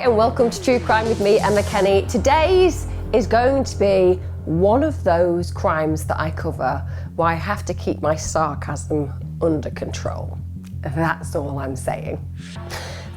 And welcome to True Crime with me, Emma Kenny. Today's is going to be one of those crimes that I cover where I have to keep my sarcasm under control. That's all I'm saying.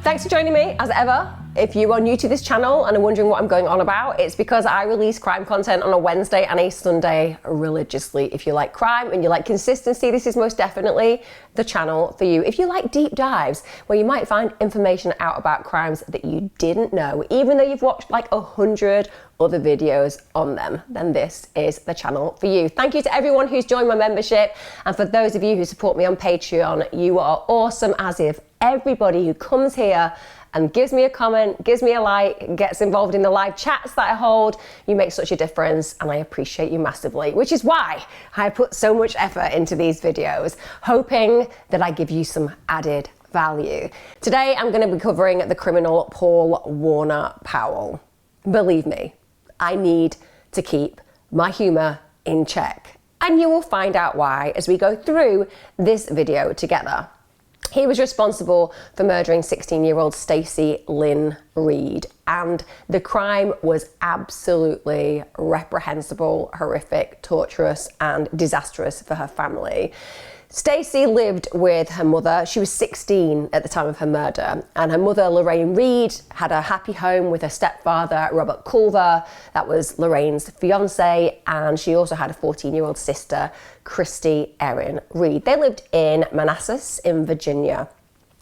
Thanks for joining me, as ever. If you are new to this channel and are wondering what I'm going on about, it's because I release crime content on a Wednesday and a Sunday religiously. If you like crime and you like consistency, this is most definitely the channel for you. If you like deep dives, where you might find information out about crimes that you didn't know, even though you've watched like 100 other videos on them, then this is the channel for you. Thank you to everyone who's joined my membership. And for those of you who support me on Patreon, you are awesome, as if everybody who comes here and gives me a comment, gives me a like, gets involved in the live chats that I hold. You make such a difference and I appreciate you massively, which is why I put so much effort into these videos, hoping that I give you some added value. Today, I'm gonna be covering the criminal Paul Warner Powell. Believe me, I need to keep my humor in check. And you will find out why as we go through this video together. He was responsible for murdering 16-year-old Stacie Reed, and the crime was absolutely reprehensible, horrific, torturous, and disastrous for her family. Stacie lived with her mother. She was 16 at the time of her murder, and her mother, Lorraine Reed, had a happy home with her stepfather, Robert Culver. That was Lorraine's fiance, and she also had a 14-year-old sister, Christy Erin Reed. They lived in Manassas in Virginia.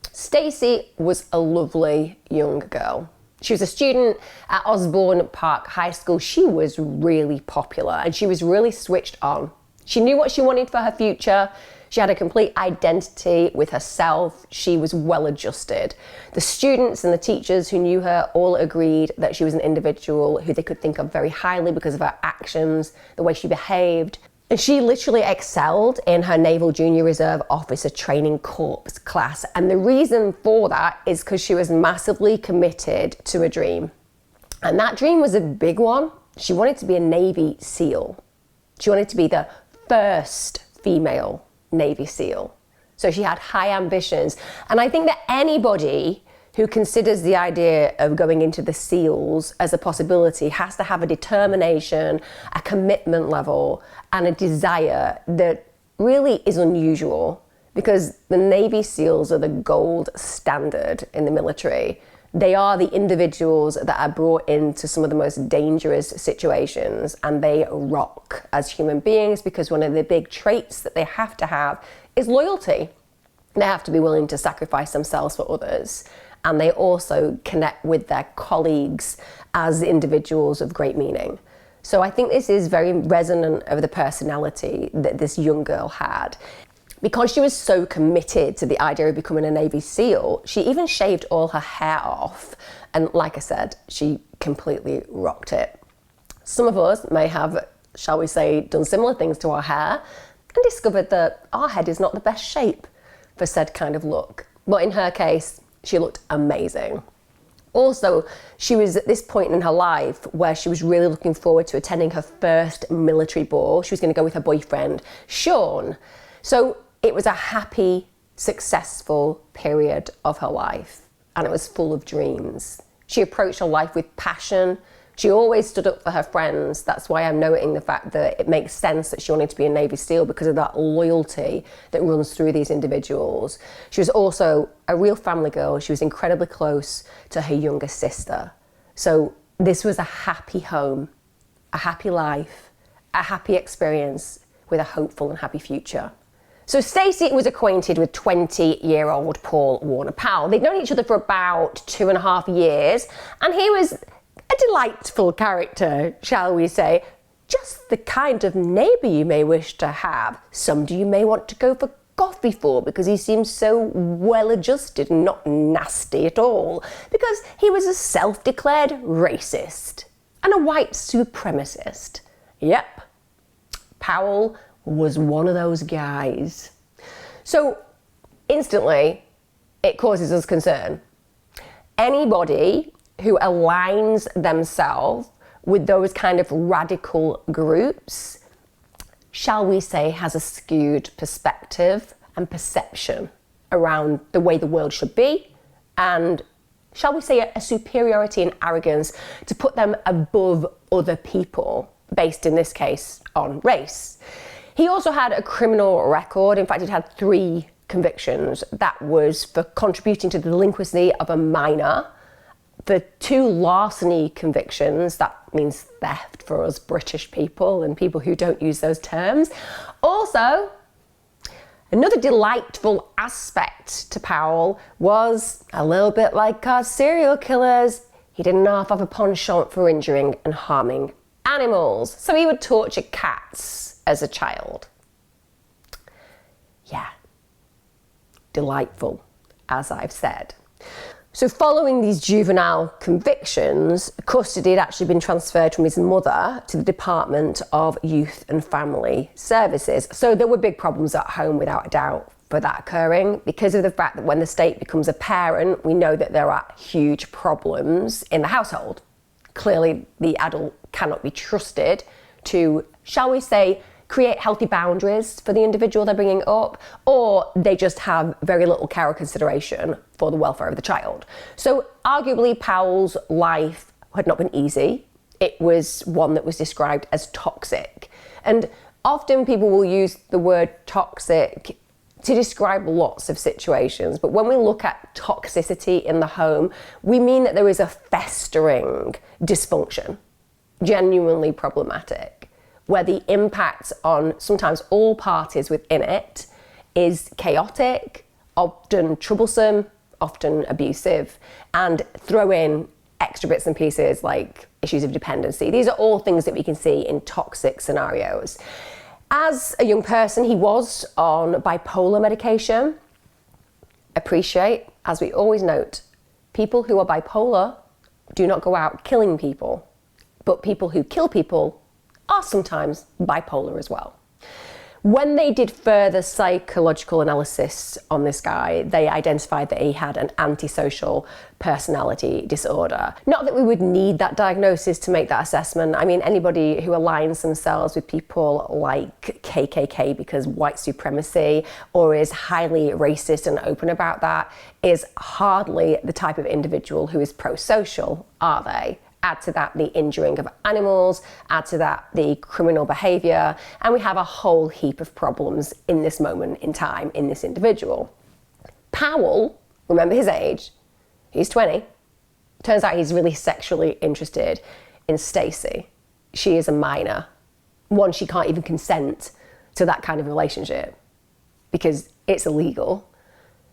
Stacie was a lovely young girl. She was a student at Osborne Park High School. She was really popular and she was really switched on. She knew what she wanted for her future. She had a complete identity with herself. She was well adjusted. The students and the teachers who knew her all agreed that she was an individual who they could think of very highly because of her actions, the way she behaved. And she literally excelled in her Naval Junior Reserve Officer Training Corps class. And the reason for that is because she was massively committed to a dream. And that dream was a big one. She wanted to be a Navy SEAL. She wanted to be the first female Navy SEAL. So she had high ambitions. And I think that anybody who considers the idea of going into the SEALs as a possibility has to have a determination, a commitment level, and a desire that really is unusual, because the Navy SEALs are the gold standard in the military. They are the individuals that are brought into some of the most dangerous situations, and they rock as human beings because one of the big traits that they have to have is loyalty. They have to be willing to sacrifice themselves for others, and they also connect with their colleagues as individuals of great meaning. So I think this is very resonant of the personality that this young girl had. Because she was so committed to the idea of becoming a Navy SEAL, she even shaved all her hair off. And like I said, she completely rocked it. Some of us may have, shall we say, done similar things to our hair and discovered that our head is not the best shape for said kind of look. But in her case, she looked amazing. Also, she was at this point in her life where she was really looking forward to attending her first military ball. She was going to go with her boyfriend, Sean. So it was a happy, successful period of her life, and it was full of dreams. She approached her life with passion. She always stood up for her friends. That's why I'm noting the fact that it makes sense that she wanted to be a Navy SEAL, because of that loyalty that runs through these individuals. She was also a real family girl. She was incredibly close to her younger sister. So this was a happy home, a happy life, a happy experience with a hopeful and happy future. So Stacie was acquainted with 20-year-old Paul Warner Powell. They'd known each other for about 2.5 years, and he was a delightful character, shall we say. Just the kind of neighbour you may wish to have. Somebody you may want to go for coffee for, because he seems so well-adjusted and not nasty at all. Because he was a self-declared racist and a white supremacist. Yep, Powell was one of those guys. So instantly, it causes us concern. Anybody who aligns themselves with those kind of radical groups, shall we say, has a skewed perspective and perception around the way the world should be and shall we say, a superiority and arrogance to put them above other people, based in this case on race. He also had a criminal record. In fact, he'd had 3 convictions. That was for contributing to the delinquency of a minor, for 2 larceny convictions. That means theft for us British people and people who don't use those terms. Also, another delightful aspect to Powell was, a little bit like our serial killers, he didn't have a penchant for injuring and harming animals. So he would torture cats as a child. Yeah, delightful, as I've said. So following these juvenile convictions, custody had actually been transferred from his mother to the Department of Youth and Family Services. So there were big problems at home, without a doubt, for that occurring, because of the fact that when the state becomes a parent, we know that there are huge problems in the household. Clearly, the adult cannot be trusted to, shall we say, create healthy boundaries for the individual they're bringing up, or they just have very little care or consideration for the welfare of the child. So arguably Powell's life had not been easy. It was one that was described as toxic. And often people will use the word toxic to describe lots of situations, but when we look at toxicity in the home, we mean that there is a festering dysfunction, genuinely problematic, where the impact on sometimes all parties within it is chaotic, often troublesome, often abusive, and throw in extra bits and pieces like issues of dependency. These are all things that we can see in toxic scenarios. As a young person, he was on bipolar medication. Appreciate, as we always note, people who are bipolar do not go out killing people, but people who kill people are sometimes bipolar as well. When they did further psychological analysis on this guy, they identified that he had an antisocial personality disorder. Not that we would need that diagnosis to make that assessment. I mean, anybody who aligns themselves with people like KKK because white supremacy, or is highly racist and open about that, is hardly the type of individual who is pro-social, are they? Add to that the injuring of animals, add to that the criminal behaviour, and we have a whole heap of problems in this moment in time in this individual. Powell, remember his age, he's 20. Turns out he's really sexually interested in Stacie. She is a minor. One, she can't even consent to that kind of relationship because it's illegal.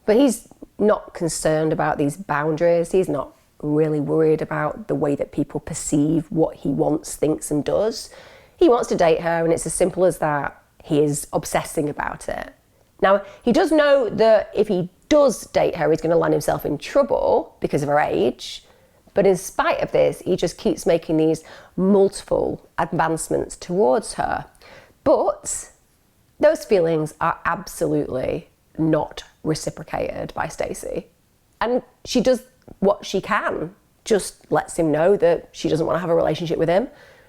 But he's not concerned about these boundaries. He's not really worried about the way that people perceive what he wants, thinks and does. He wants to date her, and it's as simple as that. He is obsessing about it. Now, he does know that if he does date her, he's going to land himself in trouble because of her age. But in spite of this, he just keeps making these multiple advancements towards her. But those feelings are absolutely not reciprocated by Stacie. And she does what she can, just lets him know that she doesn't want to have a relationship with him,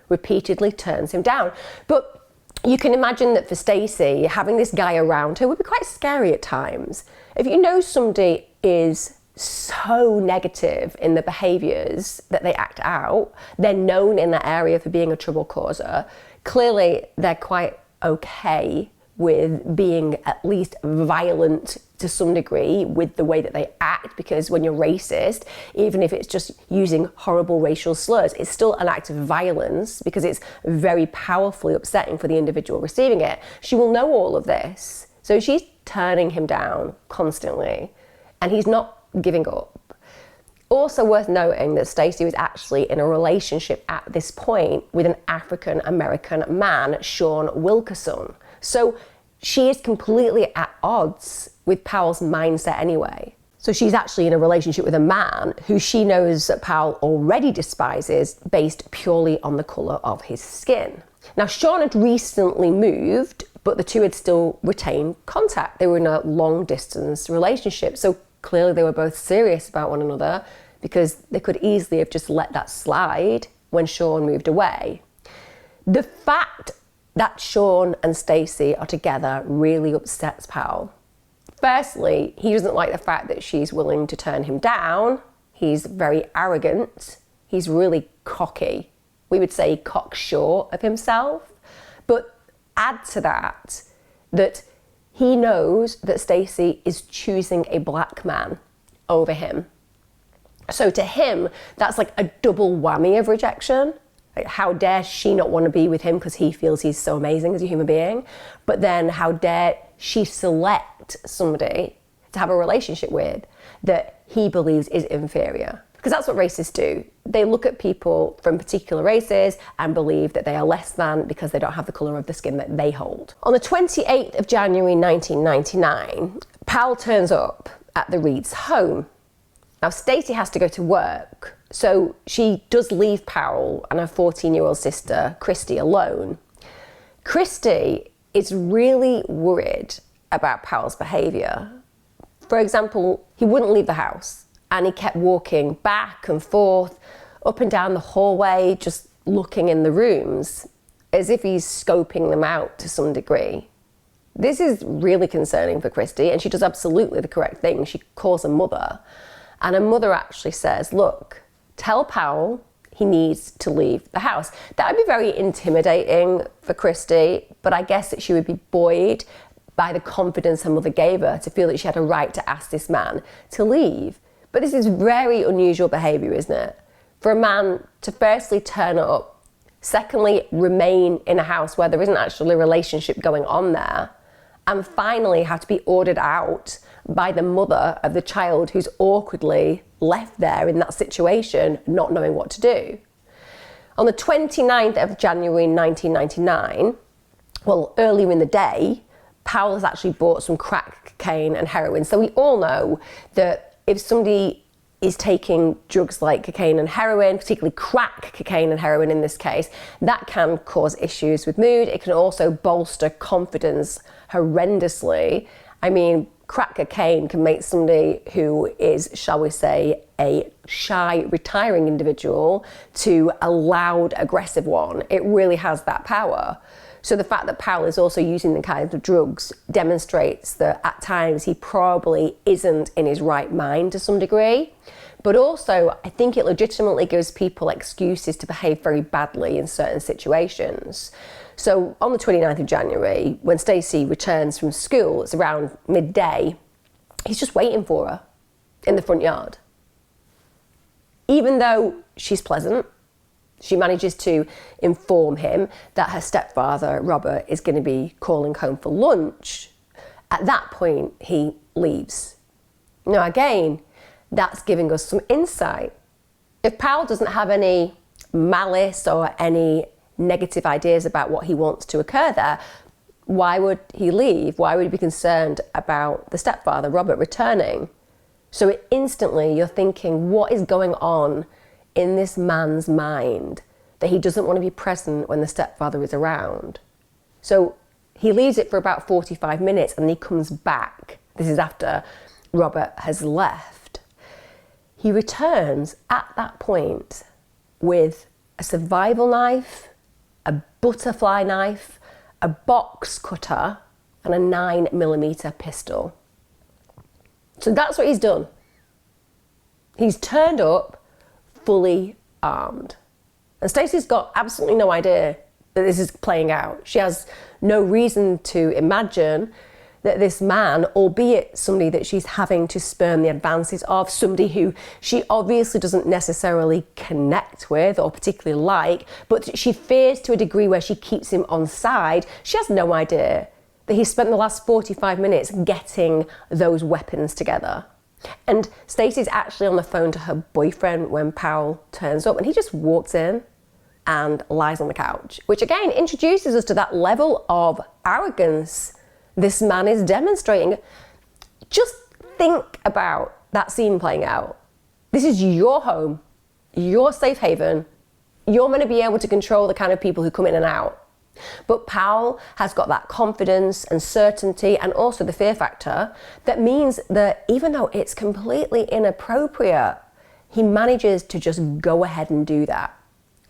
repeatedly turns him down. But you can imagine that for Stacie, having this guy around her would be quite scary at times. If you know somebody is so negative in the behaviours that they act out, they're known in that area for being a trouble causer, clearly they're quite okay with being at least violent to some degree with the way that they act, because when you're racist, even if it's just using horrible racial slurs, it's still an act of violence because it's very powerfully upsetting for the individual receiving it. She will know all of this. So she's turning him down constantly, and he's not giving up. Also worth noting that Stacie was actually in a relationship at this point with an African-American man, Sean Wilkerson. So she is completely at odds with Powell's mindset anyway. So she's actually in a relationship with a man who she knows that Powell already despises based purely on the colour of his skin. Now, Sean had recently moved, but the two had still retained contact. They were in a long distance relationship. So clearly they were both serious about one another, because they could easily have just let that slide when Sean moved away. The fact that Sean and Stacie are together really upsets Powell. Firstly, he doesn't like the fact that she's willing to turn him down. He's very arrogant. He's really cocky. We would say cocksure of himself. But add to that, that he knows that Stacie is choosing a black man over him. So to him, that's like a double whammy of rejection. Like, how dare she not want to be with him because he feels he's so amazing as a human being? But then how dare she select somebody to have a relationship with that he believes is inferior? Because that's what racists do. They look at people from particular races and believe that they are less than because they don't have the colour of the skin that they hold. On the 28th of January 1999, Powell turns up at the Reeds' home. Now, Stacie has to go to work, so she does leave Powell and her 14-year-old sister, Christy, alone. Christy is really worried about Powell's behaviour. For example, he wouldn't leave the house and he kept walking back and forth, up and down the hallway, just looking in the rooms, as if he's scoping them out to some degree. This is really concerning for Christy, and she does absolutely the correct thing. She calls her mother, and her mother actually says, look, tell Powell he needs to leave the house. That would be very intimidating for Christy, but I guess that she would be buoyed by the confidence her mother gave her to feel that she had a right to ask this man to leave. But this is very unusual behaviour, isn't it? For a man to firstly turn up, secondly remain in a house where there isn't actually a relationship going on there, and finally have to be ordered out by the mother of the child who's awkwardly left there in that situation, not knowing what to do. On the 29th of January 1999, well, earlier in the day, Powell has actually bought some crack cocaine and heroin. So we all know that if somebody is taking drugs like cocaine and heroin, particularly crack cocaine and heroin in this case, that can cause issues with mood. It can also bolster confidence horrendously. I mean, crack cocaine can make somebody who is, shall we say, a shy, retiring individual to a loud, aggressive one. It really has that power. So the fact that Powell is also using the kinds of drugs demonstrates that at times he probably isn't in his right mind to some degree. But also, I think it legitimately gives people excuses to behave very badly in certain situations. So on the 29th of January, when Stacie returns from school, it's around midday, he's just waiting for her in the front yard. Even though she's pleasant, she manages to inform him that her stepfather, Robert, is going to be calling home for lunch. At that point, he leaves. Now, again, that's giving us some insight. If Powell doesn't have any malice or any negative ideas about what he wants to occur there, why would he leave? Why would he be concerned about the stepfather, Robert, returning? So instantly you're thinking, what is going on in this man's mind that he doesn't want to be present when the stepfather is around? So he leaves it for about 45 minutes and he comes back. This is after Robert has left. He returns at that point with a survival knife, a butterfly knife, a box cutter, and a 9mm pistol. So that's what he's done. He's turned up fully armed. And Stacie's got absolutely no idea that this is playing out. She has no reason to imagine that this man, albeit somebody that she's having to spurn the advances of, somebody who she obviously doesn't necessarily connect with or particularly like, but she fears to a degree where she keeps him on side, she has no idea that he spent the last 45 minutes getting those weapons together. And Stacie's actually on the phone to her boyfriend when Powell turns up, and he just walks in and lies on the couch, which again introduces us to that level of arrogance this man is demonstrating. Just think about that scene playing out. This is your home, your safe haven. You're going to be able to control the kind of people who come in and out. But Powell has got that confidence and certainty and also the fear factor that means that even though it's completely inappropriate, he manages to just go ahead and do that.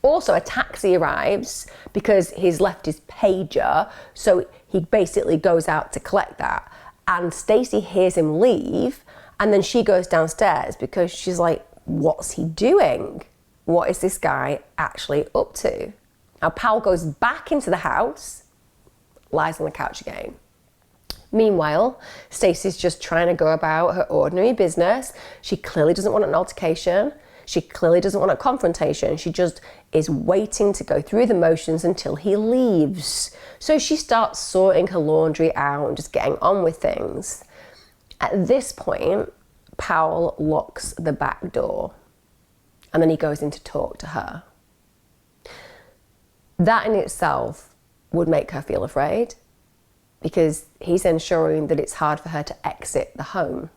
Also, a taxi arrives because he's left his pager, so he basically goes out to collect that. And Stacie hears him leave, and then she goes downstairs because she's like, what's he doing? What is this guy actually up to? Now, Powell goes back into the house, lies on the couch again. Meanwhile, Stacie's just trying to go about her ordinary business. She clearly doesn't want an altercation. She clearly doesn't want a confrontation. She just is waiting to go through the motions until he leaves. So she starts sorting her laundry out and just getting on with things. At this point, Powell locks the back door and then he goes in to talk to her. That in itself would make her feel afraid, because he's ensuring that it's hard for her to exit the home.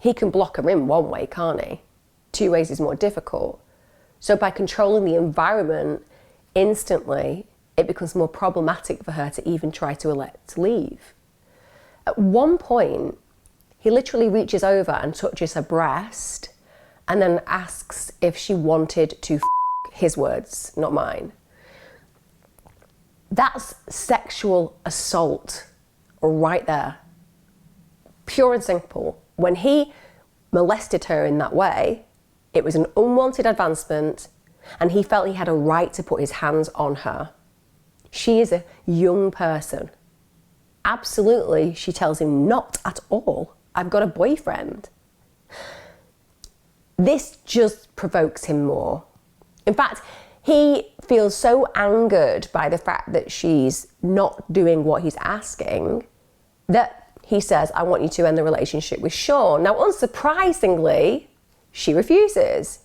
He can block her in one way, can't he? Two ways is more difficult. So by controlling the environment instantly, it becomes more problematic for her to even try to elect to leave. At one point, he literally reaches over and touches her breast and then asks if she wanted to his words, not mine. That's sexual assault right there. Pure and simple. When he molested her in that way, it was an unwanted advancement and he felt he had a right to put his hands on her. She is a young person. Absolutely, she tells him, not at all. I've got a boyfriend. This just provokes him more. In fact, he feels so angered by the fact that she's not doing what he's asking that he says, I want you to end the relationship with Sean. Now, unsurprisingly, she refuses.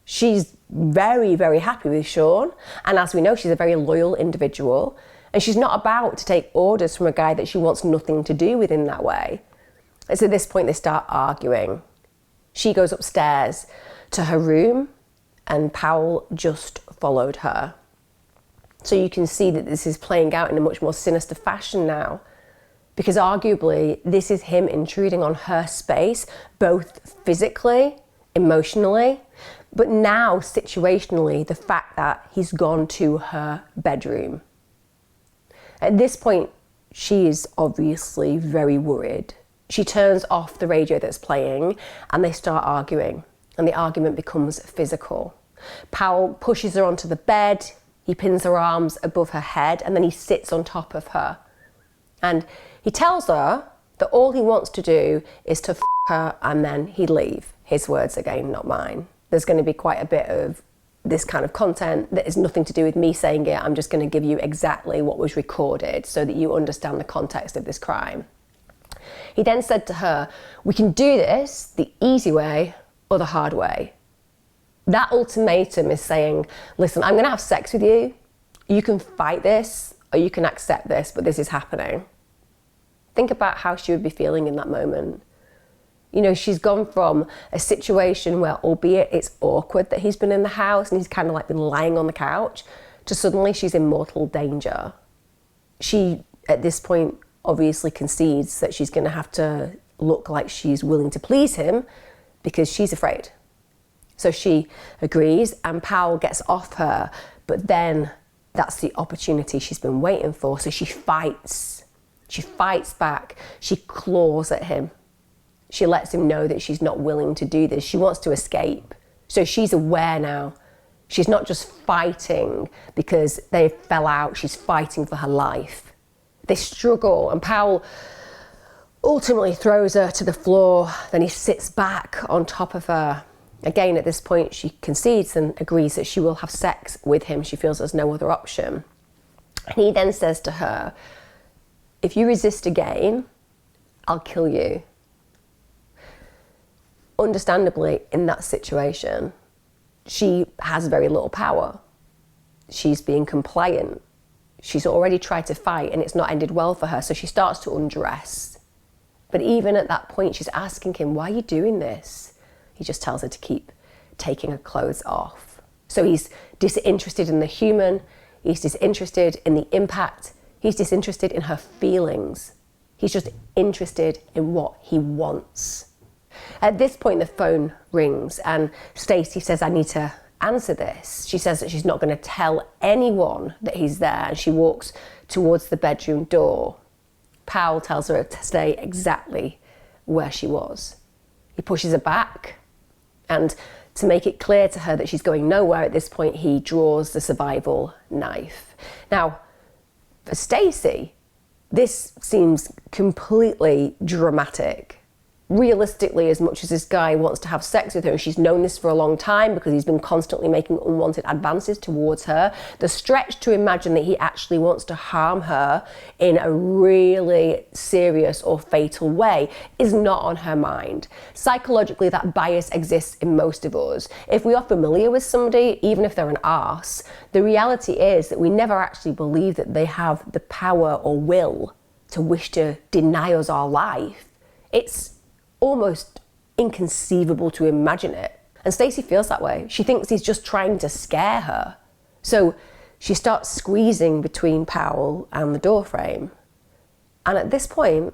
She's very, very happy with Sean. And as we know, she's a very loyal individual. And she's not about to take orders from a guy that she wants nothing to do with in that way. And so at this point, they start arguing. She goes upstairs to her room and Powell just followed her. So you can see that this is playing out in a much more sinister fashion now, because arguably this is him intruding on her space, both physically, emotionally, but now situationally, the fact that he's gone to her bedroom. At this point, she is obviously very worried. She turns off the radio that's playing and they start arguing, and the argument becomes physical. Powell pushes her onto the bed, he pins her arms above her head, and then he sits on top of her. And he tells her that all he wants to do is to her and then he'd leave. His words again, not mine. There's going to be quite a bit of this kind of content that is nothing to do with me saying it. I'm just going to give you exactly what was recorded so that you understand the context of this crime. He then said to her, we can do this the easy way or the hard way. That ultimatum is saying, listen, I'm going to have sex with you. You can fight this or you can accept this, but this is happening. Think about how she would be feeling in that moment. You know, she's gone from a situation where, albeit it's awkward that he's been in the house and he's kind of like been lying on the couch, to suddenly she's in mortal danger. She, at this point, obviously concedes that she's going to have to look like she's willing to please him because she's afraid. So she agrees and Powell gets off her, but then that's the opportunity she's been waiting for. So she fights. She fights back. She claws at him. She lets him know that she's not willing to do this. She wants to escape. So she's aware now. She's not just fighting because they fell out. She's fighting for her life. They struggle and Powell ultimately throws her to the floor. Then he sits back on top of her. Again, at this point, she concedes and agrees that she will have sex with him. She feels there's no other option. And he then says to her, if you resist again, I'll kill you. Understandably, in that situation, she has very little power. She's being compliant. She's already tried to fight and it's not ended well for her, so she starts to undress. But even at that point, she's asking him, why are you doing this? He just tells her to keep taking her clothes off. So he's disinterested in the human, he's disinterested in the impact, he's disinterested in her feelings. He's just interested in what he wants. At this point, the phone rings and Stacie says, I need to answer this. She says that she's not going to tell anyone that he's there, and she walks towards the bedroom door. Powell tells her to stay exactly where she was. He pushes her back And to make it clear to her that she's going nowhere at this point, he draws the survival knife. Now, for Stacie, this seems completely dramatic. Realistically, as much as this guy wants to have sex with her, and she's known this for a long time because he's been constantly making unwanted advances towards her, the stretch to imagine that he actually wants to harm her in a really serious or fatal way is not on her mind. Psychologically, that bias exists in most of us. If we are familiar with somebody, even if they're an arse, the reality is that we never actually believe that they have the power or will to wish to deny us our life. It's almost inconceivable to imagine it. And Stacie feels that way. She thinks he's just trying to scare her. So she starts squeezing between Powell and the door frame. And at this point,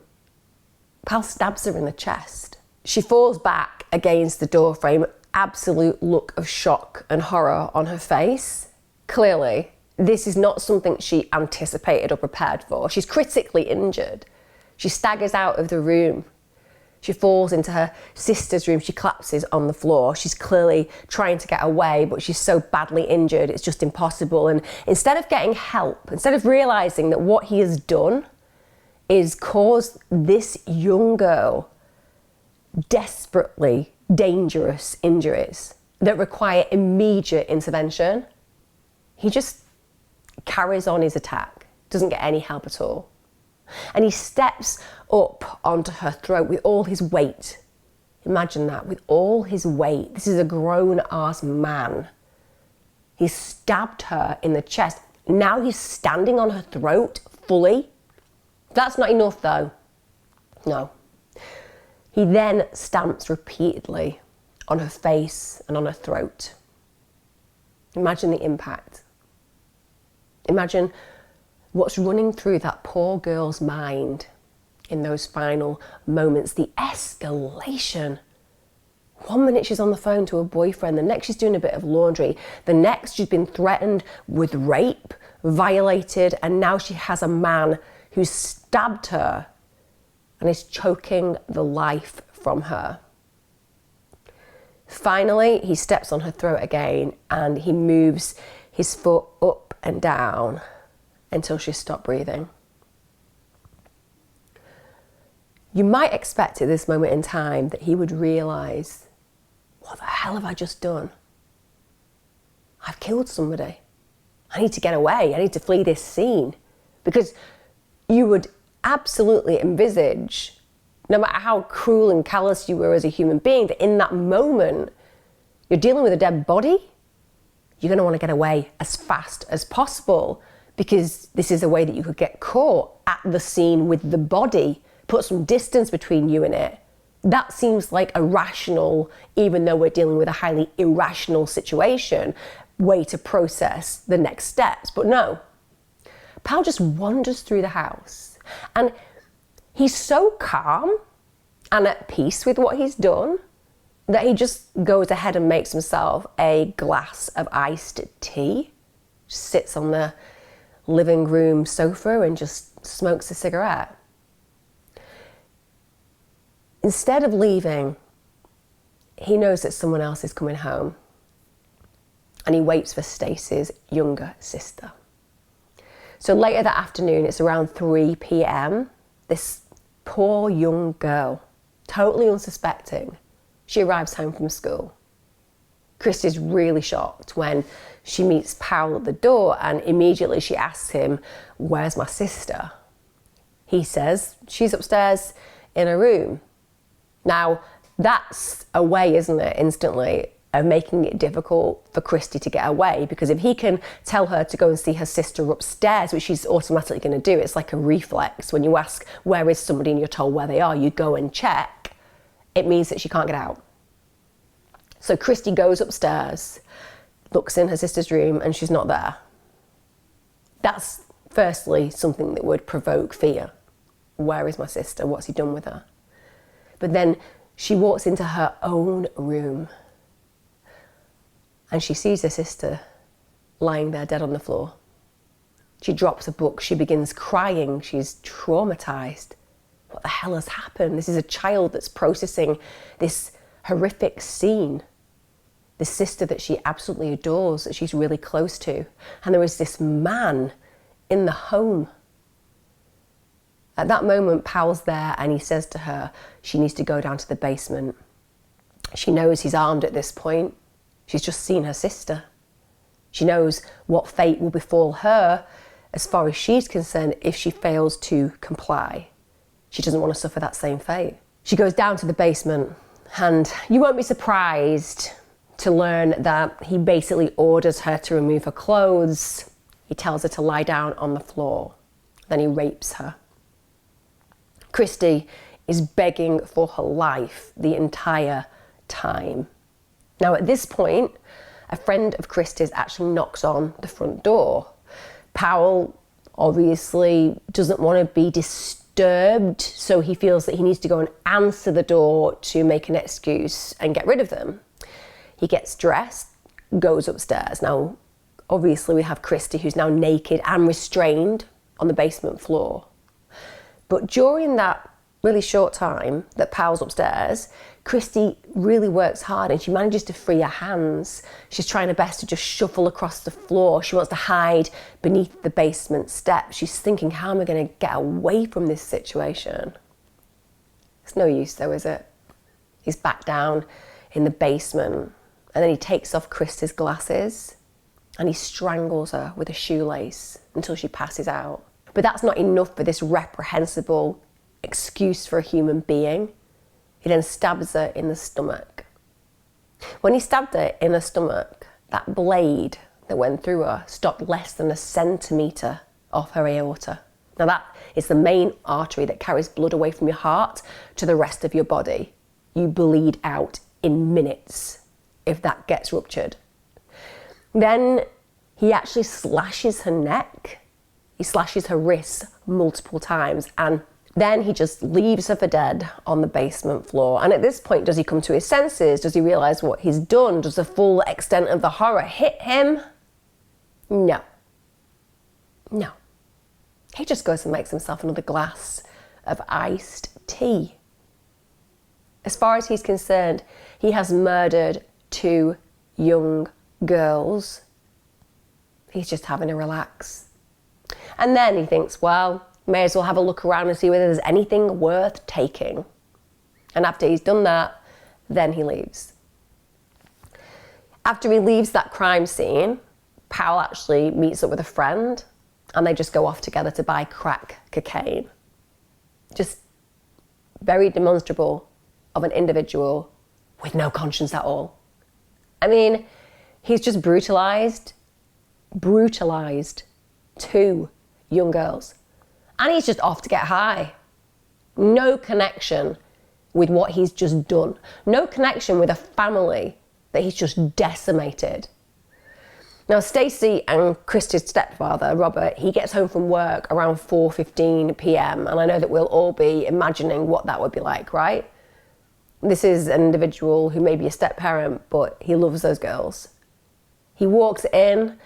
Powell stabs her in the chest. She falls back against the door frame, absolute look of shock and horror on her face. Clearly, this is not something she anticipated or prepared for. She's critically injured. She staggers out of the room. She falls into her sister's room. She collapses on the floor. She's clearly trying to get away, but she's so badly injured, it's just impossible. And instead of getting help, instead of realizing that what he has done is caused this young girl desperately dangerous injuries that require immediate intervention, he just carries on his attack, doesn't get any help at all. And he steps up onto her throat with all his weight. Imagine that, with all his weight. This is a grown-ass man. He stabbed her in the chest. Now he's standing on her throat fully. That's not enough though. No. He then stamps repeatedly on her face and on her throat. Imagine the impact. Imagine what's running through that poor girl's mind in those final moments, the escalation. 1 minute she's on the phone to her boyfriend, the next she's doing a bit of laundry, the next she's been threatened with rape, violated, and now she has a man who's stabbed her and is choking the life from her. Finally, he steps on her throat again and he moves his foot up and down until she stopped breathing. You might expect at this moment in time that he would realise, what the hell have I just done? I've killed somebody. I need to get away. I need to flee this scene. Because you would absolutely envisage, no matter how cruel and callous you were as a human being, that in that moment, you're dealing with a dead body. You're going to want to get away as fast as possible, because this is a way that you could get caught at the scene with the body, put some distance between you and it. That seems like a rational, even though we're dealing with a highly irrational situation, way to process the next steps. But no, Powell just wanders through the house and he's so calm and at peace with what he's done that he just goes ahead and makes himself a glass of iced tea, just sits on the living room sofa and just smokes a cigarette. Instead of leaving, he knows that someone else is coming home and he waits for Stacie's younger sister. So later that afternoon, it's around 3 p.m, this poor young girl, totally unsuspecting, she arrives home from school. Christy's really shocked when she meets Powell at the door and immediately she asks him, "Where's my sister?" He says, "She's upstairs in her room." Now, that's a way, isn't it, instantly, of making it difficult for Christy to get away, because if he can tell her to go and see her sister upstairs, which she's automatically going to do, it's like a reflex. When you ask, where is somebody, and you're told where they are, you go and check. It means that she can't get out. So Christy goes upstairs, looks in her sister's room, and she's not there. That's firstly something that would provoke fear. Where is my sister? What's he done with her? But then she walks into her own room and she sees her sister lying there dead on the floor. She drops a book, she begins crying, she's traumatized. What the hell has happened? This is a child that's processing this horrific scene. this sister that she absolutely adores, that she's really close to. And there is this man in the home. At that moment, Powell's there and he says to her, she needs to go down to the basement. She knows he's armed at this point. She's just seen her sister. She knows what fate will befall her as far as she's concerned if she fails to comply. She doesn't want to suffer that same fate. She goes down to the basement and you won't be surprised to learn that he basically orders her to remove her clothes. He tells her to lie down on the floor. Then he rapes her. Christy is begging for her life the entire time. Now at this point, a friend of Christy's actually knocks on the front door. Powell obviously doesn't want to be disturbed, so he feels that he needs to go and answer the door to make an excuse and get rid of them. He gets dressed, goes upstairs. Now, obviously we have Christy who's now naked and restrained on the basement floor. But during that really short time that Powell's upstairs, Christy really works hard and she manages to free her hands. She's trying her best to just shuffle across the floor. She wants to hide beneath the basement steps. She's thinking, how am I going to get away from this situation? It's no use though, is it? He's back down in the basement and then he takes off Christy's glasses and he strangles her with a shoelace until she passes out. But that's not enough for this reprehensible excuse for a human being. He then stabs her in the stomach. When he stabbed her in the stomach, that blade that went through her stopped less than a centimetre off her aorta. Now that is the main artery that carries blood away from your heart to the rest of your body. You bleed out in minutes if that gets ruptured. Then he actually slashes her neck. He slashes her wrists multiple times and then he just leaves her for dead on the basement floor. And at this point, does he come to his senses? Does he realise what he's done? Does the full extent of the horror hit him? No. No. He just goes and makes himself another glass of iced tea. As far as he's concerned, he has murdered 2 young girls. He's just having a relax. And then he thinks, well, may as well have a look around and see whether there's anything worth taking. And after he's done that, then he leaves. After he leaves that crime scene, Powell actually meets up with a friend and they just go off together to buy crack cocaine. Just very demonstrable of an individual with no conscience at all. I mean, he's just brutalized 2 young girls. And he's just off to get high. No connection with what he's just done. No connection with a family that he's just decimated. Now, Stacie and Christy's stepfather, Robert, he gets home from work around 4:15 p.m. And I know that we'll all be imagining what that would be like, right? This is an individual who may be a step-parent, but he loves those girls. He walks in,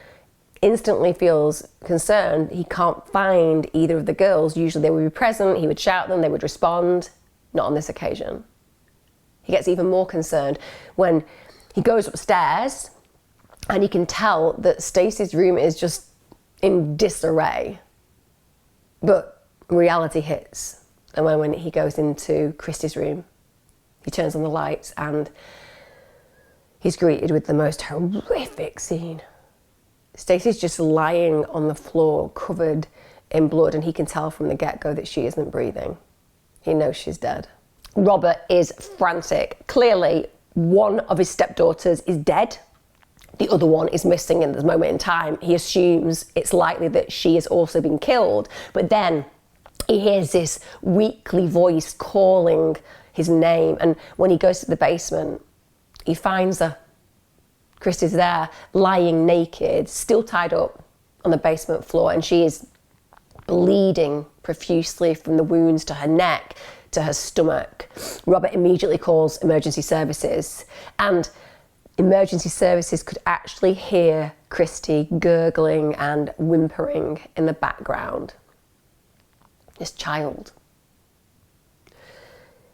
instantly feels concerned. He can't find either of the girls. Usually they would be present, he would shout them, they would respond. Not on this occasion. He gets even more concerned when he goes upstairs and he can tell that Stacie's room is just in disarray. But reality hits. And when he goes into Christy's room, he turns on the lights and he's greeted with the most horrific scene. Stacie's just lying on the floor, covered in blood, and he can tell from the get-go that she isn't breathing. He knows she's dead. Robert is frantic. Clearly, one of his stepdaughters is dead. The other one is missing in this moment in time. He assumes it's likely that she has also been killed, but then he hears this weakly voice calling his name, and when he goes to the basement, he finds her. Christy's there, lying naked, still tied up on the basement floor, and she is bleeding profusely from the wounds to her neck, to her stomach. Robert immediately calls emergency services, and emergency services could actually hear Christy gurgling and whimpering in the background. This child.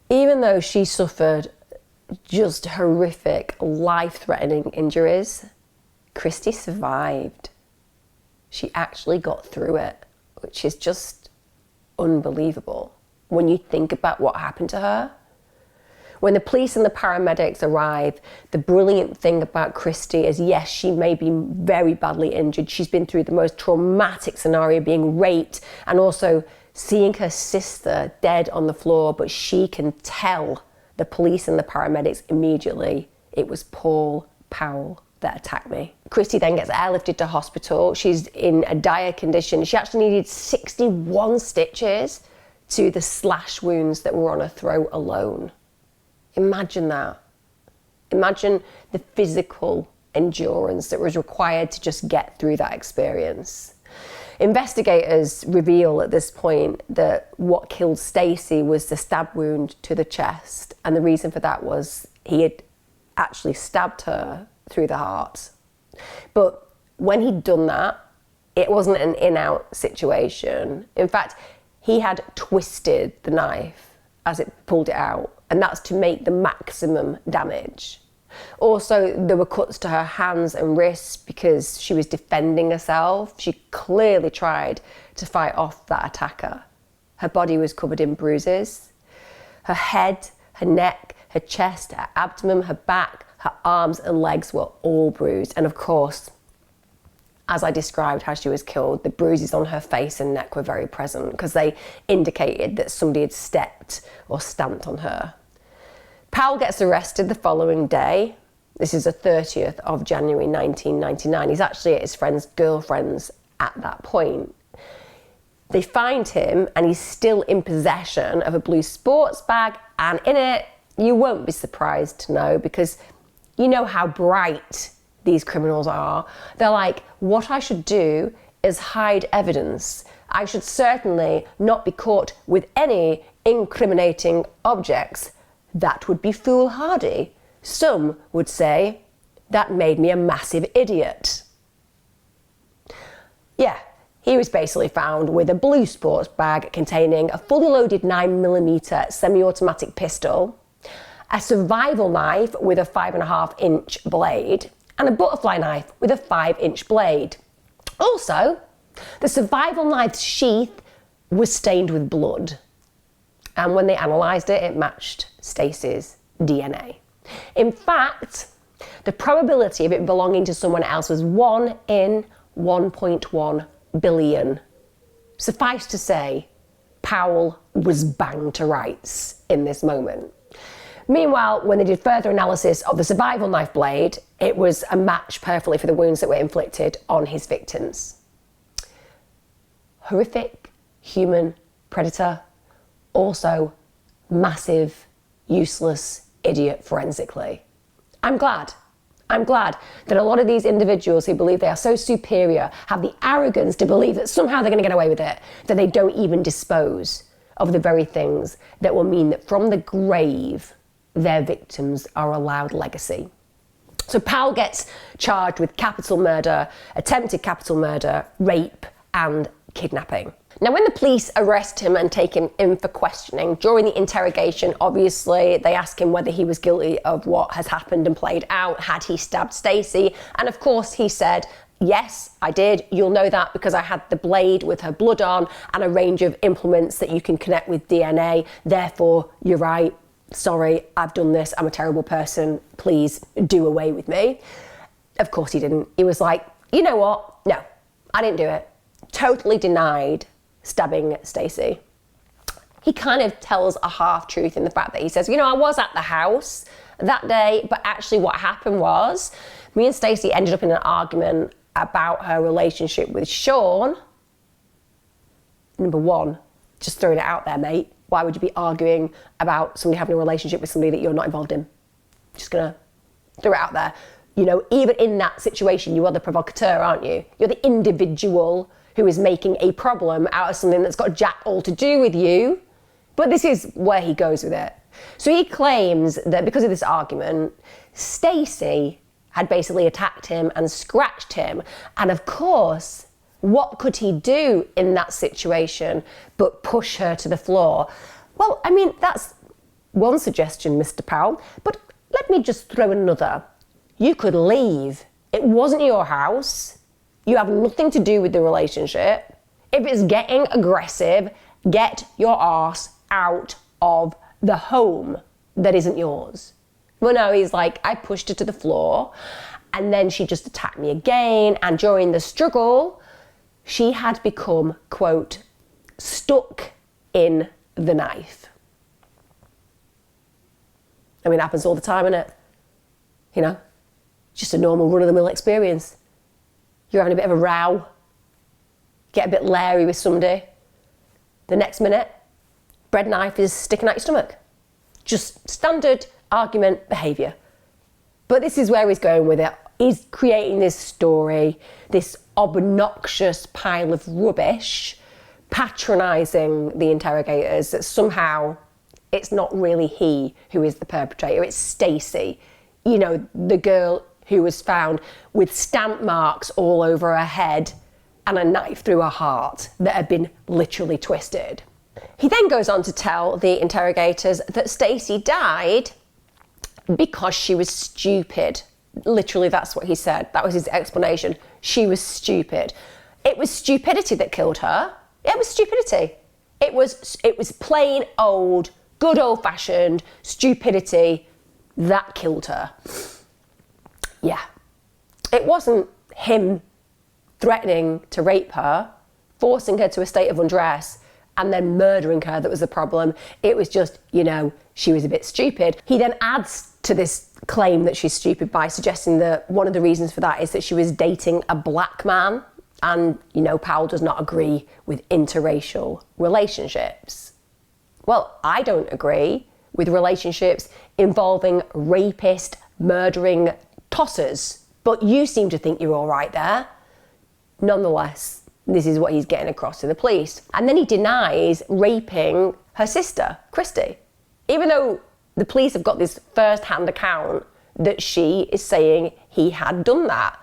Even though she suffered just horrific, life-threatening injuries, Christy survived. She actually got through it, which is just unbelievable when you think about what happened to her. When the police and the paramedics arrive, the brilliant thing about Christy is, yes, she may be very badly injured. She's been through the most traumatic scenario, being raped, and also seeing her sister dead on the floor, but she can tell the police and the paramedics immediately it was Paul Powell that attacked me. Christy then gets airlifted to hospital. She's in a dire condition. She actually needed 61 stitches to the slash wounds that were on her throat alone. Imagine that. Imagine the physical endurance that was required to just get through that experience. Investigators reveal at this point that what killed Stacie was the stab wound to the chest, and the reason for that was he had actually stabbed her through the heart. But when he'd done that, it wasn't an in-out situation. In fact, he had twisted the knife as it pulled it out, and that's to make the maximum damage. Also, there were cuts to her hands and wrists because she was defending herself. She clearly tried to fight off that attacker. Her body was covered in bruises. Her head, her neck, her chest, her abdomen, her back, her arms and legs were all bruised. And of course, as I described how she was killed, the bruises on her face and neck were very present because they indicated that somebody had stepped or stamped on her. Powell gets arrested the following day. This is the 30th of January 1999. He's actually at his friend's girlfriend's at that point. They find him and he's still in possession of a blue sports bag, and in it, you won't be surprised to know, because you know how bright these criminals are. They're like, what I should do is hide evidence. I should certainly not be caught with any incriminating objects. That would be foolhardy. Some would say that made me a massive idiot. Yeah, he was basically found with a blue sports bag containing a fully loaded 9mm semi-automatic pistol, a survival knife with a 5.5-inch blade, and a butterfly knife with a 5-inch blade. Also, the survival knife's sheath was stained with blood. And when they analysed it, it matched Stacie's DNA. In fact, the probability of it belonging to someone else was 1 in 1.1 billion. Suffice to say, Powell was banged to rights in this moment. Meanwhile, when they did further analysis of the survival knife blade, it was a match perfectly for the wounds that were inflicted on his victims. Horrific human predator, also massive, useless idiot forensically. I'm glad that a lot of these individuals who believe they are so superior have the arrogance to believe that somehow they're going to get away with it, that they don't even dispose of the very things that will mean that from the grave, their victims are allowed legacy. So Powell gets charged with capital murder, attempted capital murder, rape, and kidnapping. Now, when the police arrest him and take him in for questioning, during the interrogation, obviously, they ask him whether he was guilty of what has happened and played out. Had he stabbed Stacie? And of course, he said, yes, I did. You'll know that because I had the blade with her blood on and a range of implements that you can connect with DNA. Therefore, you're right. Sorry, I've done this. I'm a terrible person. Please do away with me. Of course he didn't. He was like, you know what? No, I didn't do it. Totally denied stabbing Stacie. He kind of tells a half-truth in the fact that he says, you know, I was at the house that day, but actually what happened was me and Stacie ended up in an argument about her relationship with Sean. Number one, just throwing it out there, mate. Why would you be arguing about somebody having a relationship with somebody that you're not involved in? Just gonna throw it out there. You know, even in that situation, you are the provocateur, aren't you? You're the individual who is making a problem out of something that's got jack all to do with you. But this is where he goes with it. So he claims that because of this argument, Stacie had basically attacked him and scratched him. And of course, what could he do in that situation but push her to the floor? Well, I mean, that's one suggestion, Mr. Powell. But Let me just throw another. You could leave. It wasn't your house. You have nothing to do with the relationship. If it's getting aggressive, get your arse out of the home that isn't yours. Well, no, he's like, I pushed her to the floor and then she just attacked me again. And during the struggle, she had become, quote, stuck in the knife. I mean, it happens all the time, innit? You know, just a normal run-of-the-mill experience. You're having a bit of a row, get a bit leery with somebody. The next minute, bread knife is sticking out your stomach. Just standard argument behaviour. But this is where he's going with it. He's creating this story, this obnoxious pile of rubbish, patronising the interrogators, that somehow it's not really he who is the perpetrator, it's Stacie. You know, the girl who was found with stamp marks all over her head and a knife through her heart that had been literally twisted. He then goes on to tell the interrogators that Stacie died because she was stupid. Literally, that's what he said. That was his explanation. She was stupid. It was stupidity that killed her. It was stupidity. It was plain old, good old-fashioned stupidity that killed her. Yeah. It wasn't him threatening to rape her, forcing her to a state of undress, and then murdering her that was the problem. It was just, you know, she was a bit stupid. He then adds to this claim that she's stupid by suggesting that one of the reasons for that is that she was dating a black man. And, you know, Powell does not agree with interracial relationships. Well, I don't agree with relationships involving rapist, murdering tossers. But you seem to think you're all right there. Nonetheless, this is what he's getting across to the police. And then he denies raping her sister, Christy. Even though the police have got this first-hand account that she is saying he had done that.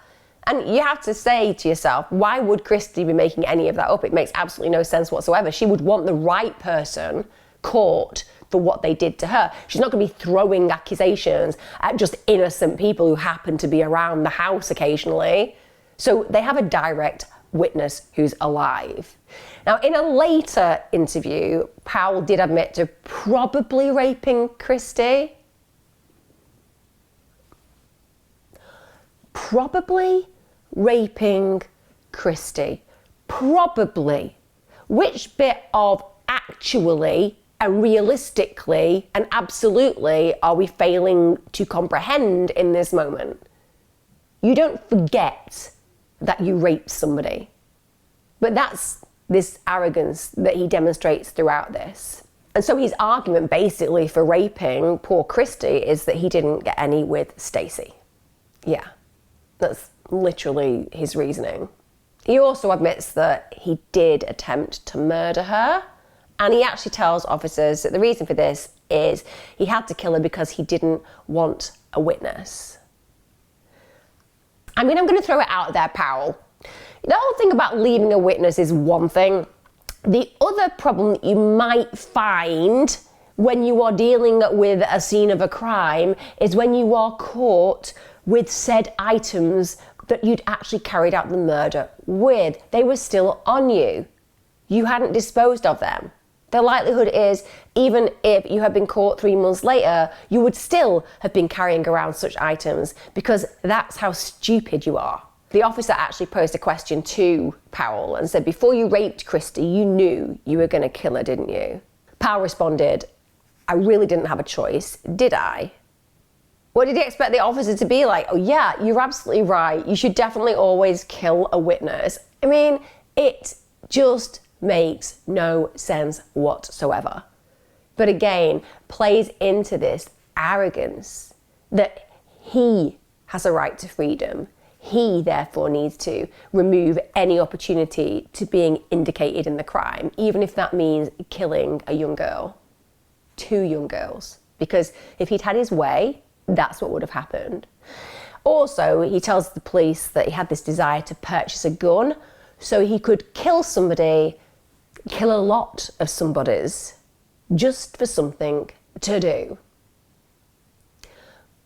And you have to say to yourself, why would Christy be making any of that up? It makes absolutely no sense whatsoever. She would want the right person caught for what they did to her. She's not going to be throwing accusations at just innocent people who happen to be around the house occasionally. So they have a direct witness who's alive. Now, in a later interview, Powell did admit to probably raping Christy. Probably raping Christy. Probably. Which bit of actually and realistically and absolutely are we failing to comprehend in this moment? You don't forget that you raped somebody. But that's this arrogance that he demonstrates throughout this. And so his argument basically for raping poor Christy is that he didn't get any with Stacie. Yeah, that's literally his reasoning. He also admits that he did attempt to murder her, and he actually tells officers that the reason for this is he had to kill her because he didn't want a witness. I mean, I'm going to throw it out there, Powell. The whole thing about leaving a witness is one thing. The other problem that you might find when you are dealing with a scene of a crime is when you are caught with said items that you'd actually carried out the murder with. They were still on you. You hadn't disposed of them. The likelihood is, even if you had been caught 3 months later, you would still have been carrying around such items because that's how stupid you are. The officer actually posed a question to Powell and said, before you raped Christy, you knew you were going to kill her, didn't you? Powell responded, I really didn't have a choice, did I? What did he expect the officer to be like? Oh yeah, you're absolutely right. You should definitely always kill a witness. I mean, it just makes no sense whatsoever. But again, plays into this arrogance that he has a right to freedom. He therefore needs to remove any opportunity to being indicated in the crime, even if that means killing a young girl. 2 young girls. Because if he'd had his way, that's what would have happened. Also, he tells the police that he had this desire to purchase a gun so he could kill somebody, kill a lot of somebodies, just for something to do.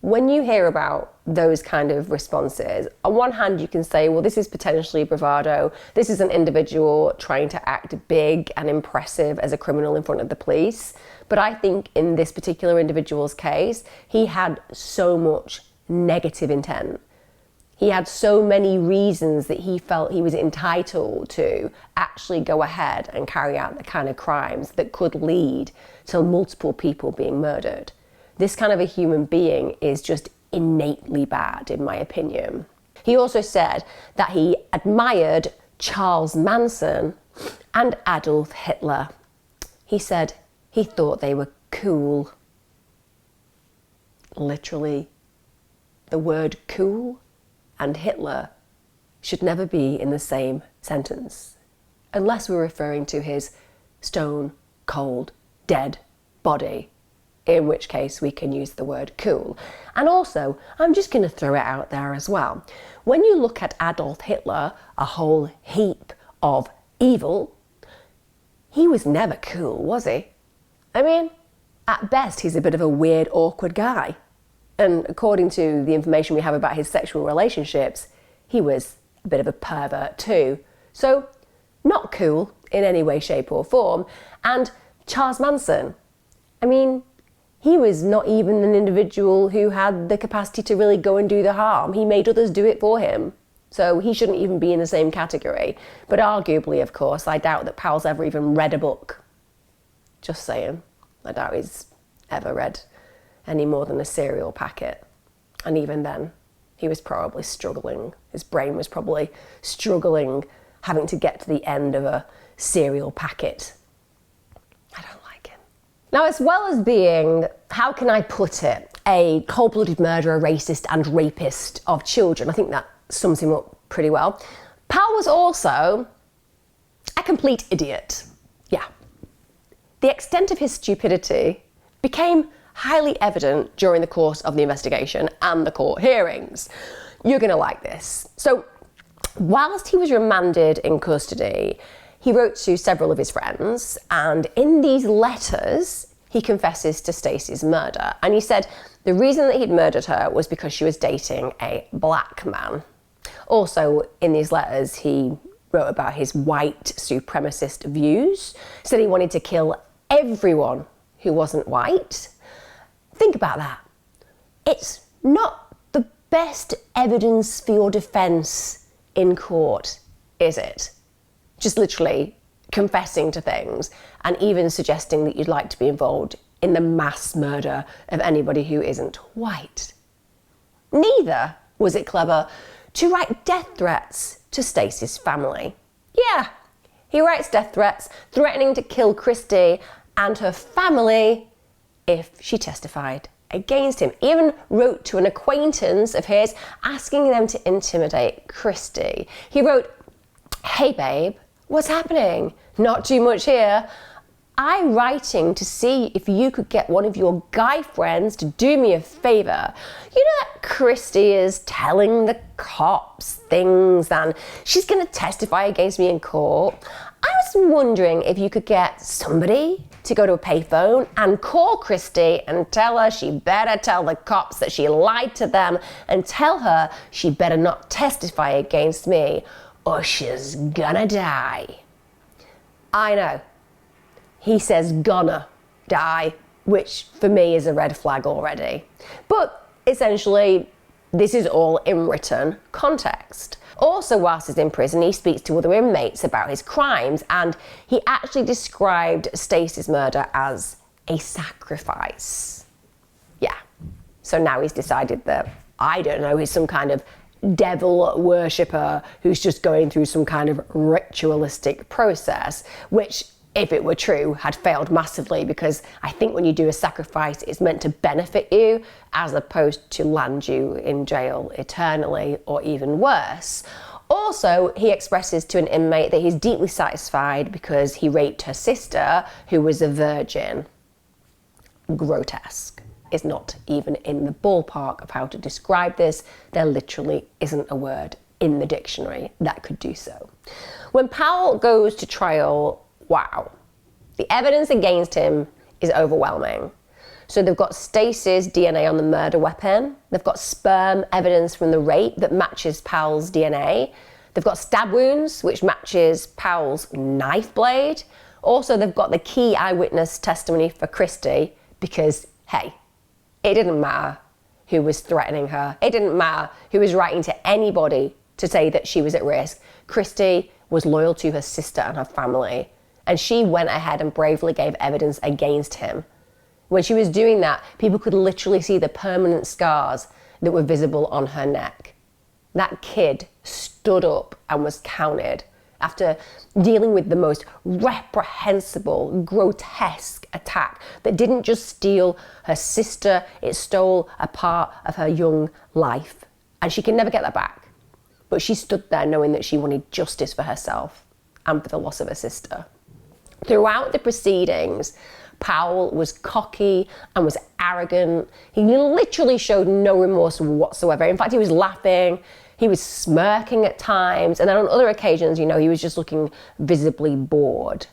when you hear about those kind of responses, on one hand you can say, well, this is potentially bravado. This is an individual trying to act big and impressive as a criminal in front of the police. But I think in this particular individual's case, he had so much negative intent. He had so many reasons that he felt he was entitled to actually go ahead and carry out the kind of crimes that could lead to multiple people being murdered. This kind of a human being is just innately bad, in my opinion. He also said that he admired Charles Manson and Adolf Hitler. He said he thought they were cool. Literally, the word cool and Hitler should never be in the same sentence, unless we're referring to his stone cold dead body, in which case we can use the word cool. And also, I'm just going to throw it out there as well. When you look at Adolf Hitler, a whole heap of evil, he was never cool, was he? I mean, at best, he's a bit of a weird, awkward guy. And according to the information we have about his sexual relationships, he was a bit of a pervert too. So, not cool in any way, shape or form. And Charles Manson, I mean, he was not even an individual who had the capacity to really go and do the harm. He made others do it for him. So he shouldn't even be in the same category. But arguably, of course, I doubt that Powell's ever even read a book. Just saying. I doubt he's ever read any more than a cereal packet. And even then, he was probably struggling. His brain was probably struggling, having to get to the end of a cereal packet. I don't like him. Now, as well as being, how can I put it, a cold-blooded murderer, racist and rapist of children, I think that sums him up pretty well, Powell was also a complete idiot. Yeah. The extent of his stupidity became highly evident during the course of the investigation and the court hearings. You're going to like this. So, whilst he was remanded in custody, he wrote to several of his friends, and in these letters, he confesses to Stacie's murder. And he said the reason that he'd murdered her was because she was dating a black man. Also, in these letters, he wrote about his white supremacist views, said he wanted to kill everyone who wasn't white. Think about that. It's not the best evidence for your defense in court, is it? Just literally confessing to things and even suggesting that you'd like to be involved in the mass murder of anybody who isn't white. Neither was it clever to write death threats to Stacie's family. Yeah, he writes death threats threatening to kill Christy and her family if she testified against him. Even wrote to an acquaintance of his asking them to intimidate Christy. He wrote, "Hey babe, what's happening? Not too much here. I'm writing to see if you could get one of your guy friends to do me a favor. You know that Christy is telling the cops things and she's going to testify against me in court. I was wondering if you could get somebody to go to a payphone and call Christy and tell her she better tell the cops that she lied to them and tell her she better not testify against me or she's gonna die." I know. He says gonna die, which for me is a red flag already. But essentially, this is all in written context. Also, whilst he's in prison, he speaks to other inmates about his crimes, and he actually described Stacie's murder as a sacrifice. Yeah. So now he's decided that, I don't know, he's some kind of devil worshipper who's just going through some kind of ritualistic process, which, if it were true, had failed massively, because I think when you do a sacrifice, it's meant to benefit you as opposed to land you in jail eternally or even worse. Also, he expresses to an inmate that he's deeply satisfied because he raped her sister, who was a virgin. Grotesque. Is not even in the ballpark of how to describe this. There literally isn't a word in the dictionary that could do so. When Powell goes to trial, wow, the evidence against him is overwhelming. So they've got Stacie's DNA on the murder weapon. They've got sperm evidence from the rape that matches Powell's DNA. They've got stab wounds, which matches Powell's knife blade. Also, they've got the key eyewitness testimony for Christie because, hey, it didn't matter who was threatening her. It didn't matter who was writing to anybody to say that she was at risk. Christie was loyal to her sister and her family, and she went ahead and bravely gave evidence against him. When she was doing that, people could literally see the permanent scars that were visible on her neck. That kid stood up and was counted after dealing with the most reprehensible, grotesque attack that didn't just steal her sister, it stole a part of her young life. And she can never get that back. But she stood there knowing that she wanted justice for herself and for the loss of her sister. Throughout the proceedings, Powell was cocky and was arrogant. He literally showed no remorse whatsoever. In fact, he was laughing, he was smirking at times, and then on other occasions, he was just looking visibly bored.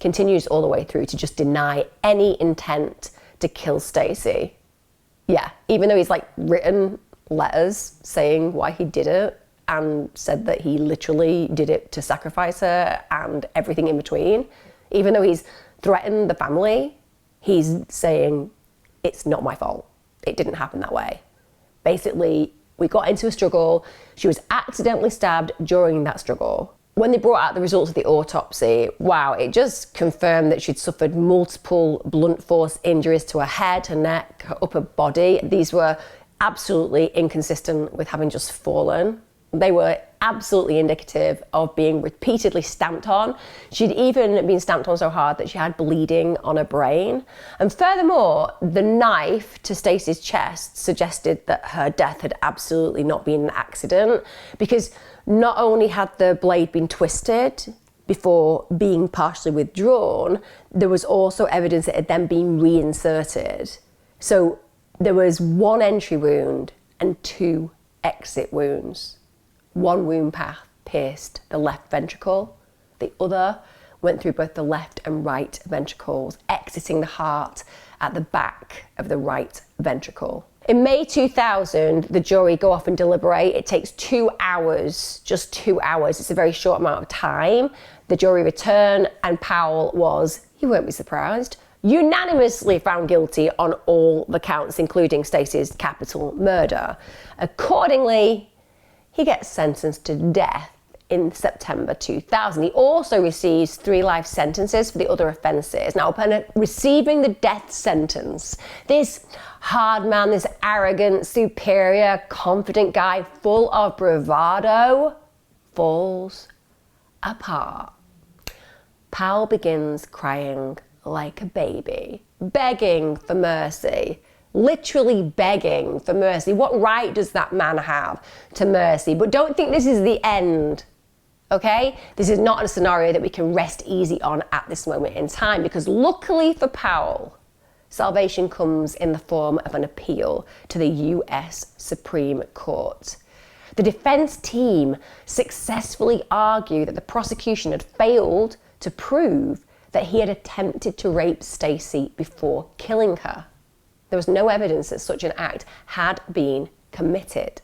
Continues all the way through to just deny any intent to kill Stacie. Yeah, even though he's written letters saying why he did it and said that he literally did it to sacrifice her and everything in between. Even though he's threatened the family, he's saying, it's not my fault. It didn't happen that way. Basically, we got into a struggle. She was accidentally stabbed during that struggle. When they brought out the results of the autopsy, wow, it just confirmed that she'd suffered multiple blunt force injuries to her head, her neck, her upper body. These were absolutely inconsistent with having just fallen. They were absolutely indicative of being repeatedly stamped on. She'd even been stamped on so hard that she had bleeding on her brain. And furthermore, the knife to Stacie's chest suggested that her death had absolutely not been an accident, because not only had the blade been twisted before being partially withdrawn, there was also evidence it had then been reinserted. So there was one entry wound and two exit wounds. One wound path pierced the left ventricle. The other went through both the left and right ventricles, exiting the heart at the back of the right ventricle. In May 2000, the jury go off and deliberate. It takes 2 hours, just 2 hours. It's a very short amount of time. The jury return, and Powell was, you won't be surprised, unanimously found guilty on all the counts, including Stacie's capital murder. Accordingly, he gets sentenced to death in September 2000. He also receives 3 life sentences for the other offences. Now, upon receiving the death sentence, this hard man, this arrogant, superior, confident guy full of bravado, falls apart. Powell begins crying like a baby, begging for mercy. Literally begging for mercy. What right does that man have to mercy? But don't think this is the end, okay? This is not a scenario that we can rest easy on at this moment in time, because luckily for Powell, salvation comes in the form of an appeal to the US Supreme Court. The defense team successfully argued that the prosecution had failed to prove that he had attempted to rape Stacie before killing her. There was no evidence that such an act had been committed.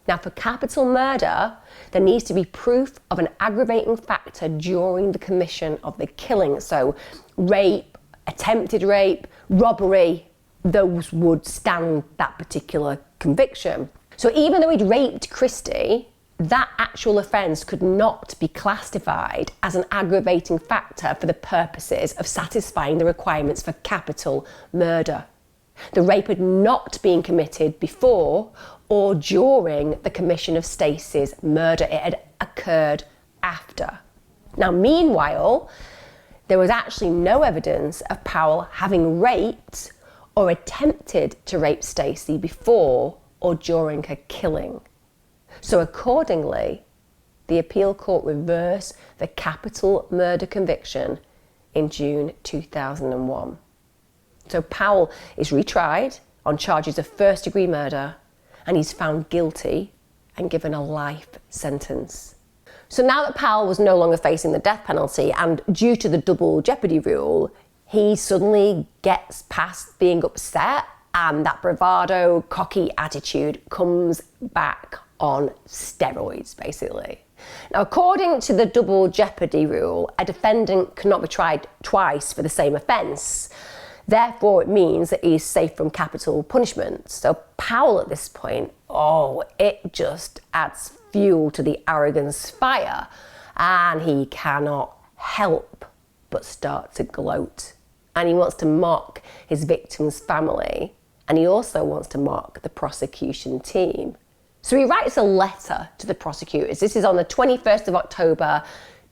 Now, for capital murder, there needs to be proof of an aggravating factor during the commission of the killing. So rape, attempted rape, robbery, those would stand that particular conviction. So even though he'd raped Christie, that actual offence could not be classified as an aggravating factor for the purposes of satisfying the requirements for capital murder. The rape had not been committed before or during the commission of Stacie's murder. It had occurred after. Now, meanwhile, there was actually no evidence of Powell having raped or attempted to rape Stacie before or during her killing. So accordingly, the appeal court reversed the capital murder conviction in June 2001. So Powell is retried on charges of first-degree murder, and he's found guilty and given a life sentence. So now that Powell was no longer facing the death penalty, and due to the double jeopardy rule, he suddenly gets past being upset, and that bravado, cocky attitude comes back on steroids, basically. Now, according to the double jeopardy rule, a defendant cannot be tried twice for the same offence. Therefore, it means that he's safe from capital punishment. So Powell at this point, it just adds fuel to the arrogance fire, and he cannot help but start to gloat. And he wants to mock his victim's family, and he also wants to mock the prosecution team. So he writes a letter to the prosecutors. This is on the 21st of October,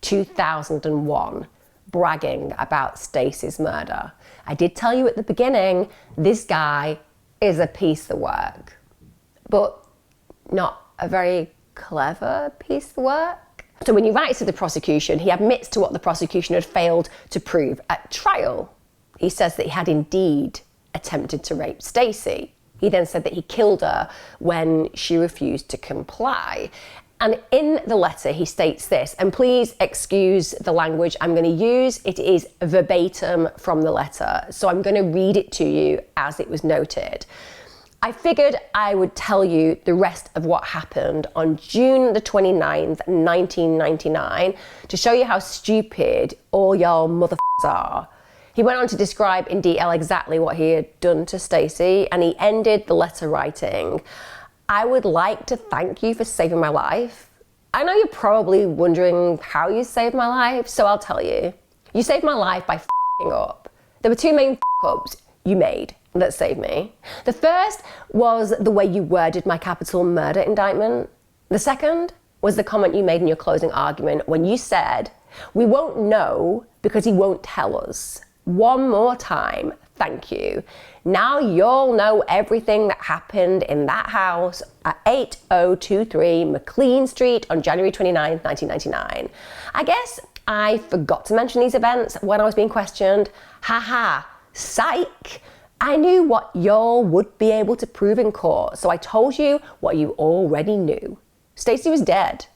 2001, bragging about Stacie's murder. I did tell you at the beginning, this guy is a piece of work, but not a very clever piece of work. So when he writes to the prosecution, he admits to what the prosecution had failed to prove at trial. He says that he had indeed attempted to rape Stacie. He then said that he killed her when she refused to comply. And in the letter, he states this, and please excuse the language I'm going to use. It is verbatim from the letter, so I'm going to read it to you as it was noted. I figured I would tell you the rest of what happened on June the 29th, 1999, to show you how stupid all y'all motherfuckers are. He went on to describe in detail exactly what he had done to Stacie, and he ended the letter writing, I would like to thank you for saving my life. I know you're probably wondering how you saved my life, so I'll tell you. You saved my life by f***ing up. There were two main f***ups you made that saved me. The first was the way you worded my capital murder indictment. The second was the comment you made in your closing argument when you said, we won't know because he won't tell us. One more time, thank you. Now you'll know everything that happened in that house at 8023 McLean Street on January 29th, 1999. I guess I forgot to mention these events when I was being questioned. Haha, psych. I knew what y'all would be able to prove in court, so I told you what you already knew. Stacie was dead,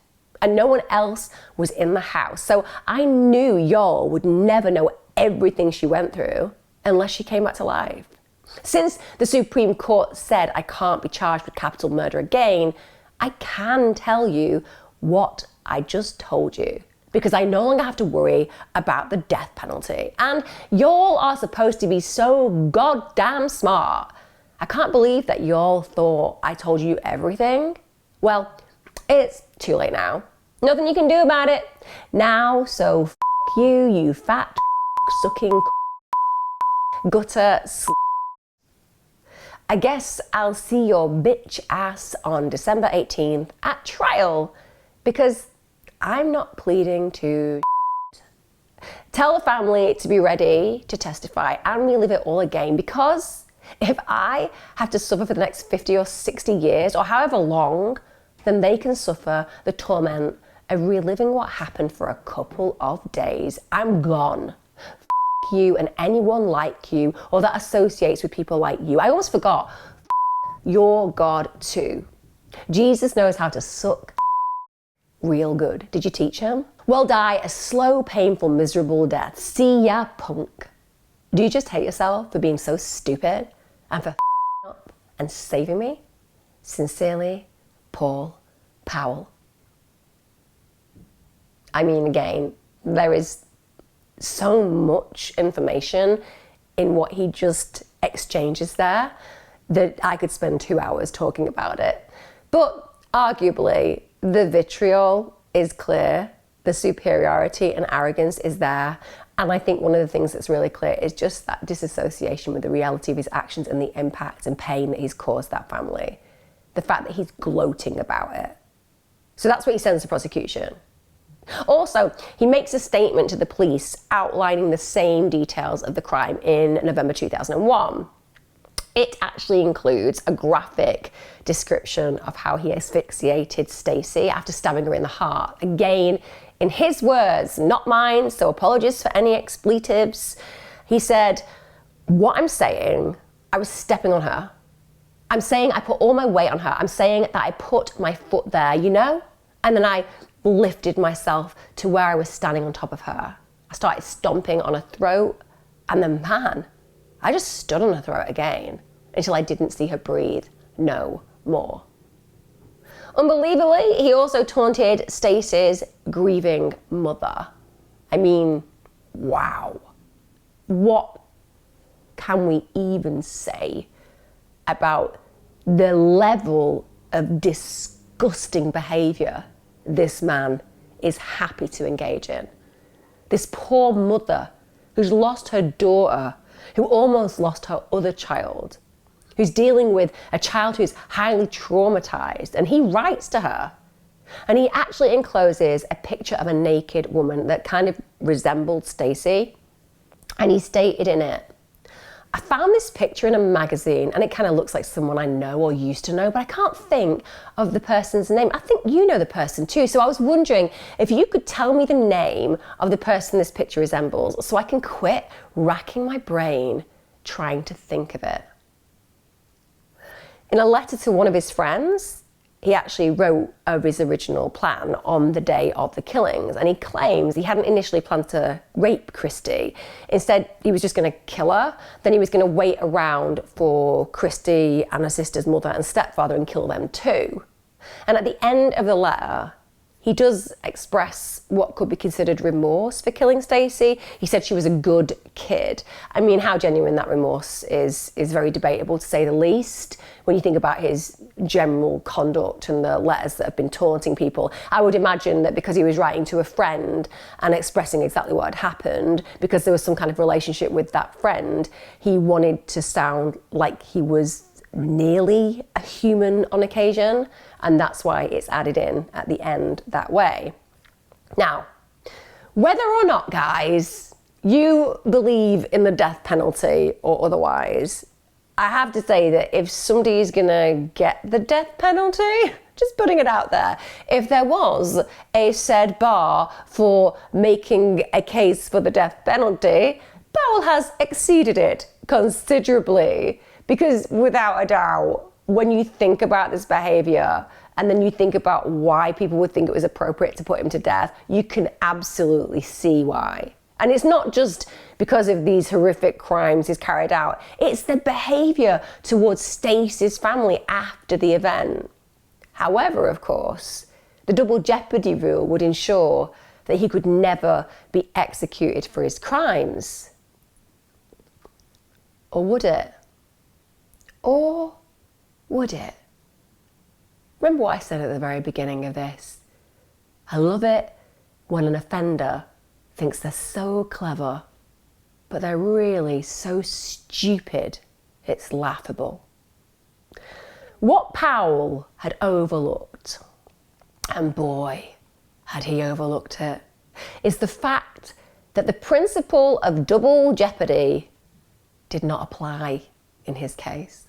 and no one else was in the house, so I knew y'all would never know everything she went through unless she came back to life. Since the Supreme Court said I can't be charged with capital murder again, I can tell you what I just told you, because I no longer have to worry about the death penalty. And y'all are supposed to be so goddamn smart. I can't believe that y'all thought I told you everything. Well, it's too late now. Nothing you can do about it now, so f*** you, you fat sucking gutter I guess I'll see your bitch ass on December 18th at trial, because I'm not pleading to Tell the family to be ready to testify and relive it all again, because if I have to suffer for the next 50 or 60 years or however long, then they can suffer the torment of reliving what happened for a couple of days. I'm gone. You and anyone like you or that associates with people like you. I almost forgot. Your God too. Jesus knows how to suck real good. Did you teach him? Well, die a slow, painful, miserable death. See ya, punk. Do you just hate yourself for being so stupid and for up and saving me? Sincerely, Paul Powell. I mean, again, there is so much information in what he just exchanges there that I could spend 2 hours talking about it. But arguably, the vitriol is clear, the superiority and arrogance is there, and I think one of the things that's really clear is just that disassociation with the reality of his actions and the impact and pain that he's caused that family. The fact that he's gloating about it. So that's what he sends to prosecution. Also, he makes a statement to the police outlining the same details of the crime in November 2001. It actually includes a graphic description of how he asphyxiated Stacie after stabbing her in the heart. Again, in his words, not mine, so apologies for any expletives. He said, what I'm saying, I was stepping on her. I'm saying I put all my weight on her. I'm saying that I put my foot there, you know? And then I lifted myself to where I was standing on top of her. I started stomping on her throat And the man, I just stood on her throat again until I didn't see her breathe no more. Unbelievably, he also taunted Stacie's grieving mother. I mean, wow. What can we even say about the level of disgusting behaviour this man is happy to engage in? This poor mother who's lost her daughter, who almost lost her other child, who's dealing with a child who's highly traumatised, and he writes to her. And he actually encloses a picture of a naked woman that kind of resembled Stacie. And he stated in it, I found this picture in a magazine and it kind of looks like someone I know or used to know, but I can't think of the person's name. I think you know the person too. So I was wondering if you could tell me the name of the person this picture resembles so I can quit racking my brain trying to think of it. In a letter to one of his friends, he actually wrote of his original plan on the day of the killings, and he claims he hadn't initially planned to rape Christy. Instead, he was just going to kill her. Then he was going to wait around for Christy and her sister's mother and stepfather and kill them too. And at the end of the letter, he does express what could be considered remorse for killing Stacie. He said she was a good kid. I mean, how genuine that remorse is very debatable, to say the least. When you think about his general conduct and the letters that have been taunting people, I would imagine that because he was writing to a friend and expressing exactly what had happened, because there was some kind of relationship with that friend, he wanted to sound like he was nearly a human on occasion, and that's why it's added in at the end that way. Now, whether or not, guys, you believe in the death penalty or otherwise, I have to say that if somebody's gonna get the death penalty, just putting it out there, if there was a said bar for making a case for the death penalty, Powell has exceeded it considerably. Because without a doubt, when you think about this behaviour and then you think about why people would think it was appropriate to put him to death, you can absolutely see why. And it's not just because of these horrific crimes he's carried out, it's the behaviour towards Stacie's family after the event. However, of course, the double jeopardy rule would ensure that he could never be executed for his crimes. Or would it? Or would it? Remember what I said at the very beginning of this? I love it when an offender thinks they're so clever, but they're really so stupid, it's laughable. What Powell had overlooked, and boy, had he overlooked it, is the fact that the principle of double jeopardy did not apply in his case.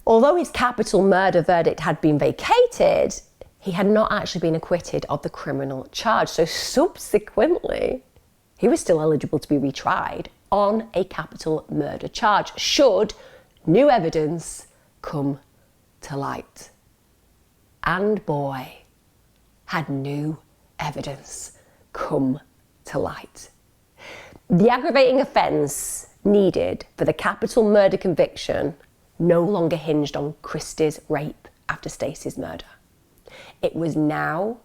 Although his capital murder verdict had been vacated, he had not actually been acquitted of the criminal charge. So subsequently, he was still eligible to be retried on a capital murder charge, should new evidence come to light. And boy, had new evidence come to light. The aggravating offence needed for the capital murder conviction no longer hinged on Christy's rape after Stacie's murder. It was now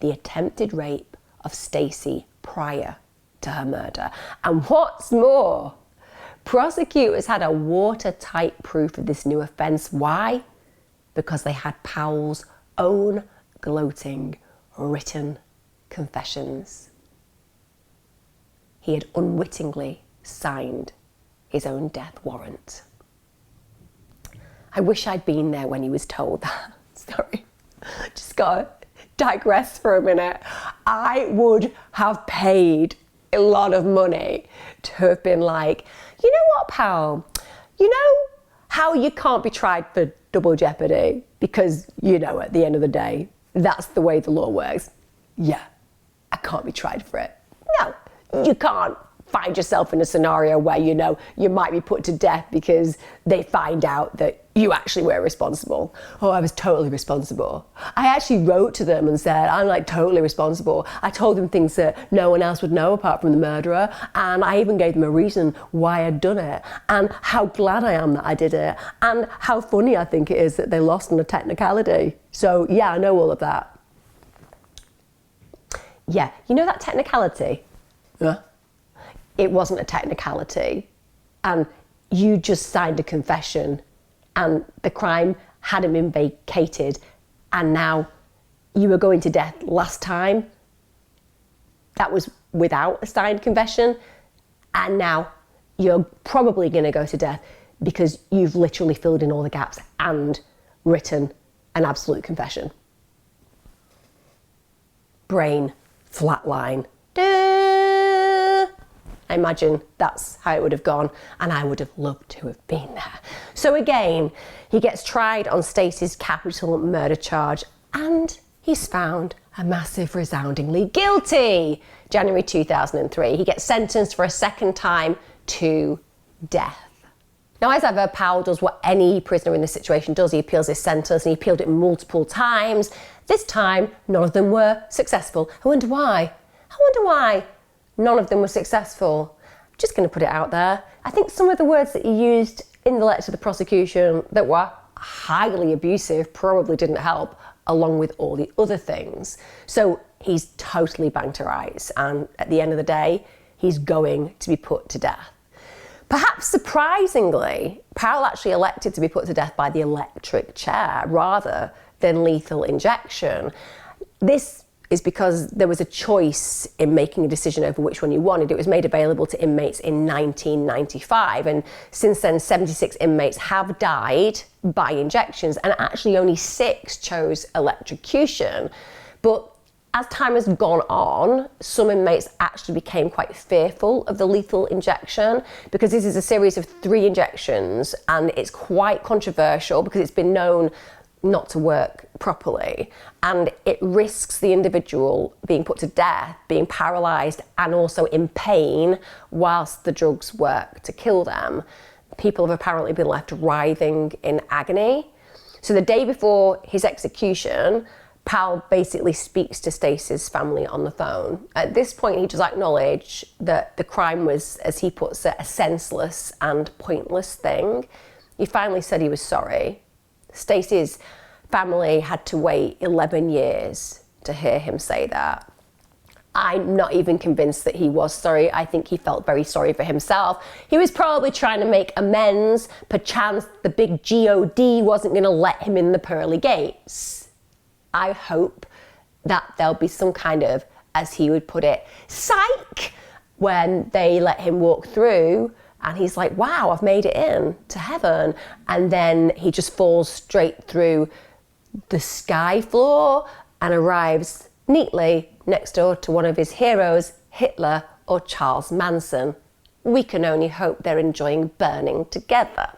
the attempted rape of Stacie prior to her murder. And what's more, prosecutors had a watertight proof of this new offence. Why? Because they had Powell's own gloating written confessions. He had unwittingly signed his own death warrant. I wish I'd been there when he was told that. Sorry, just gotta digress for a minute. I would have paid a lot of money to have been like, you know what, Powell? You know how you can't be tried for double jeopardy? Because, you know, at the end of the day, that's the way the law works. Yeah, I can't be tried for it. No, you can't find yourself in a scenario where, you know, you might be put to death because they find out that you actually were responsible. Oh, I was totally responsible. I actually wrote to them and said, I'm like totally responsible. I told them things that no one else would know apart from the murderer. And I even gave them a reason why I'd done it and how glad I am that I did it and how funny I think it is that they lost on a technicality. So yeah, I know all of that. Yeah, you know that technicality? Yeah. It wasn't a technicality. And you just signed a confession and the crime hadn't been vacated and now you were going to death last time. That was without a signed confession and now you're probably going to go to death because you've literally filled in all the gaps and written an absolute confession. Brain flatline. I imagine that's how it would have gone and I would have loved to have been there. So again, he gets tried on Stacie's capital murder charge and he's found a massive resoundingly guilty. January 2003, he gets sentenced for a second time to death. Now, as ever, Powell does what any prisoner in this situation does. He appeals his sentence and he appealed it multiple times. This time, none of them were successful. I wonder why. None of them were successful. I'm just going to put it out there. I think some of the words that he used in the letter to the prosecution that were highly abusive probably didn't help, along with all the other things. So he's totally banged to rights, and at the end of the day, he's going to be put to death. Perhaps surprisingly, Powell actually elected to be put to death by the electric chair rather than lethal injection. This is because there was a choice in making a decision over which one you wanted. It was made available to inmates in 1995, and since then 76 inmates have died by injections and actually only 6 chose electrocution. But as time has gone on, some inmates actually became quite fearful of the lethal injection because this is a series of 3 injections and it's quite controversial because it's been known not to work properly and it risks the individual being put to death, being paralysed and also in pain whilst the drugs work to kill them. People have apparently been left writhing in agony. So the day before his execution, Powell basically speaks to Stacie's family on the phone. At this point, he does acknowledge that the crime was, as he puts it, a senseless and pointless thing. He finally said he was sorry. Stacie's family had to wait 11 years to hear him say that. I'm not even convinced that he was sorry. I think he felt very sorry for himself. He was probably trying to make amends. Perchance the big God wasn't going to let him in the pearly gates. I hope that there'll be some kind of, as he would put it, psych, when they let him walk through and he's like, wow, I've made it in to heaven. And then he just falls straight through the sky floor and arrives neatly next door to one of his heroes, Hitler or Charles Manson. We can only hope they're enjoying burning together.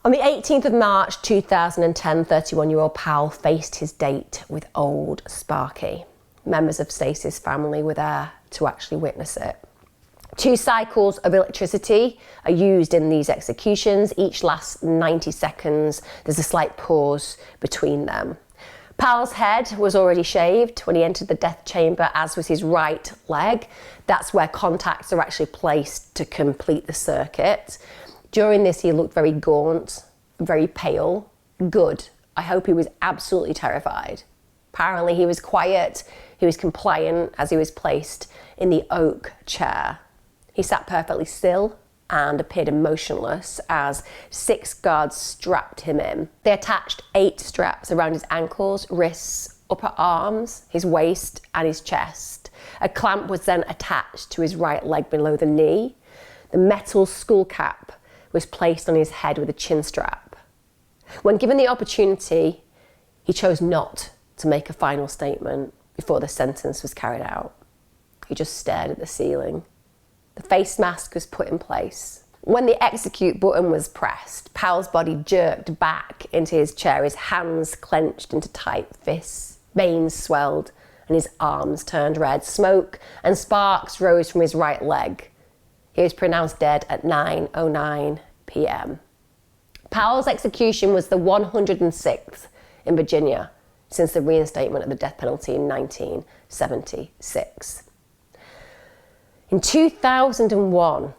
On the 18th of March 2010, 31-year-old Powell faced his date with old Sparky. Members of Stacie's family were there to actually witness it. 2 cycles of electricity are used in these executions. Each lasts 90 seconds. There's a slight pause between them. Powell's head was already shaved when he entered the death chamber, as was his right leg. That's where contacts are actually placed to complete the circuit. During this, he looked very gaunt, very pale. Good. I hope he was absolutely terrified. Apparently, he was quiet. He was compliant as he was placed in the oak chair. He sat perfectly still and appeared emotionless as 6 guards strapped him in. They attached 8 straps around his ankles, wrists, upper arms, his waist and his chest. A clamp was then attached to his right leg below the knee. The metal skull cap was placed on his head with a chin strap. When given the opportunity, he chose not to make a final statement before the sentence was carried out. He just stared at the ceiling. The face mask was put in place. When the execute button was pressed, Powell's body jerked back into his chair, his hands clenched into tight fists, veins swelled, and his arms turned red. Smoke and sparks rose from his right leg. He was pronounced dead at 9:09 p.m. Powell's execution was the 106th in Virginia since the reinstatement of the death penalty in 1976. In 2001,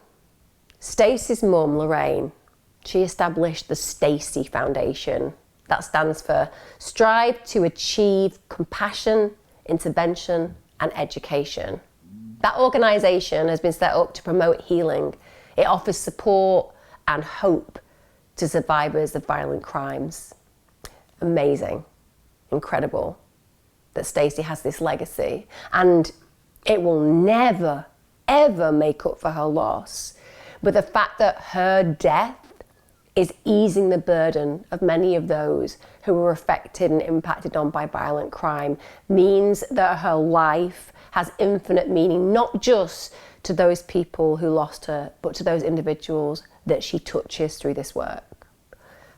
Stacie's mum, Lorraine, she established the Stacie Foundation. That stands for Strive to Achieve Compassion, Intervention and Education. That organisation has been set up to promote healing. It offers support and hope to survivors of violent crimes. Amazing, incredible that Stacie has this legacy, and it will never, ever make up for her loss. But the fact that her death is easing the burden of many of those who were affected and impacted on by violent crime means that her life has infinite meaning, not just to those people who lost her, but to those individuals that she touches through this work.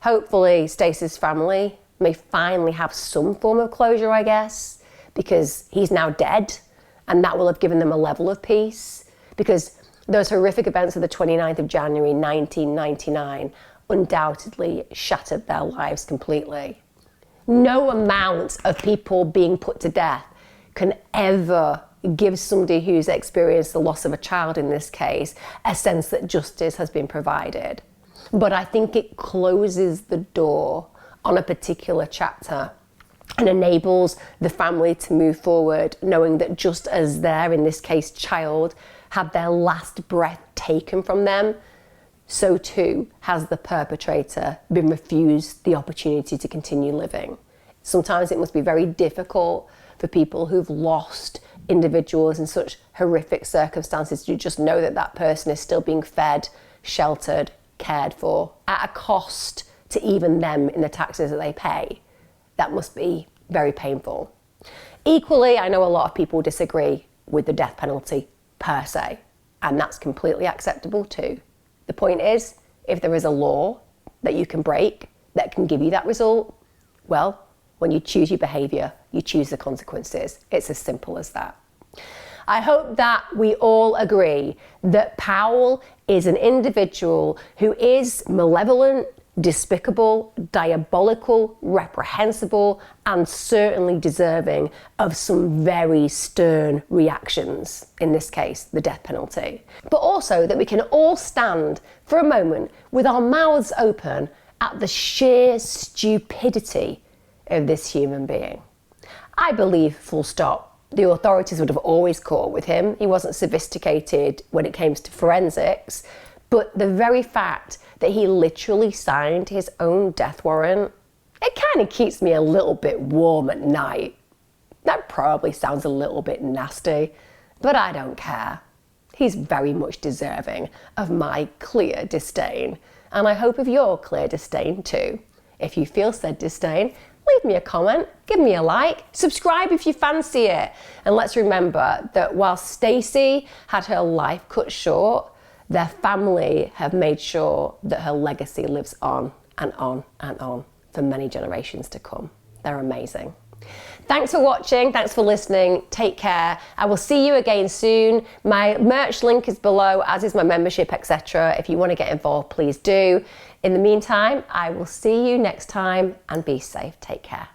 Hopefully, Stacie's family may finally have some form of closure, I guess, because he's now dead, and that will have given them a level of peace, because those horrific events of the 29th of January 1999 undoubtedly shattered their lives completely. No amount of people being put to death can ever give somebody who's experienced the loss of a child in this case a sense that justice has been provided. But I think it closes the door on a particular chapter and enables the family to move forward, knowing that just as their, in this case, child had their last breath taken from them, so too has the perpetrator been refused the opportunity to continue living. Sometimes it must be very difficult for people who've lost individuals in such horrific circumstances to just know that that person is still being fed, sheltered, cared for, at a cost to even them in the taxes that they pay. That must be very painful. Equally, I know a lot of people disagree with the death penalty per se, and that's completely acceptable too. The point is, if there is a law that you can break that can give you that result, well, when you choose your behaviour, you choose the consequences. It's as simple as that. I hope that we all agree that Powell is an individual who is malevolent, despicable, diabolical, reprehensible, and certainly deserving of some very stern reactions, in this case, the death penalty. But also that we can all stand for a moment with our mouths open at the sheer stupidity of this human being. I believe, full stop, the authorities would have always caught up with him. He wasn't sophisticated when it came to forensics, but the very fact that he literally signed his own death warrant, it kind of keeps me a little bit warm at night. That probably sounds a little bit nasty, but I don't care. He's very much deserving of my clear disdain, and I hope of your clear disdain too. If you feel said disdain, leave me a comment, give me a like, subscribe if you fancy it. And let's remember that while Stacie had her life cut short, their family have made sure that her legacy lives on and on and on for many generations to come. They're amazing. Thanks for watching, thanks for listening, take care. I will see you again soon. My merch link is below, as is my membership, etc. If you want to get involved, please do. In the meantime, I will see you next time, and be safe. Take care.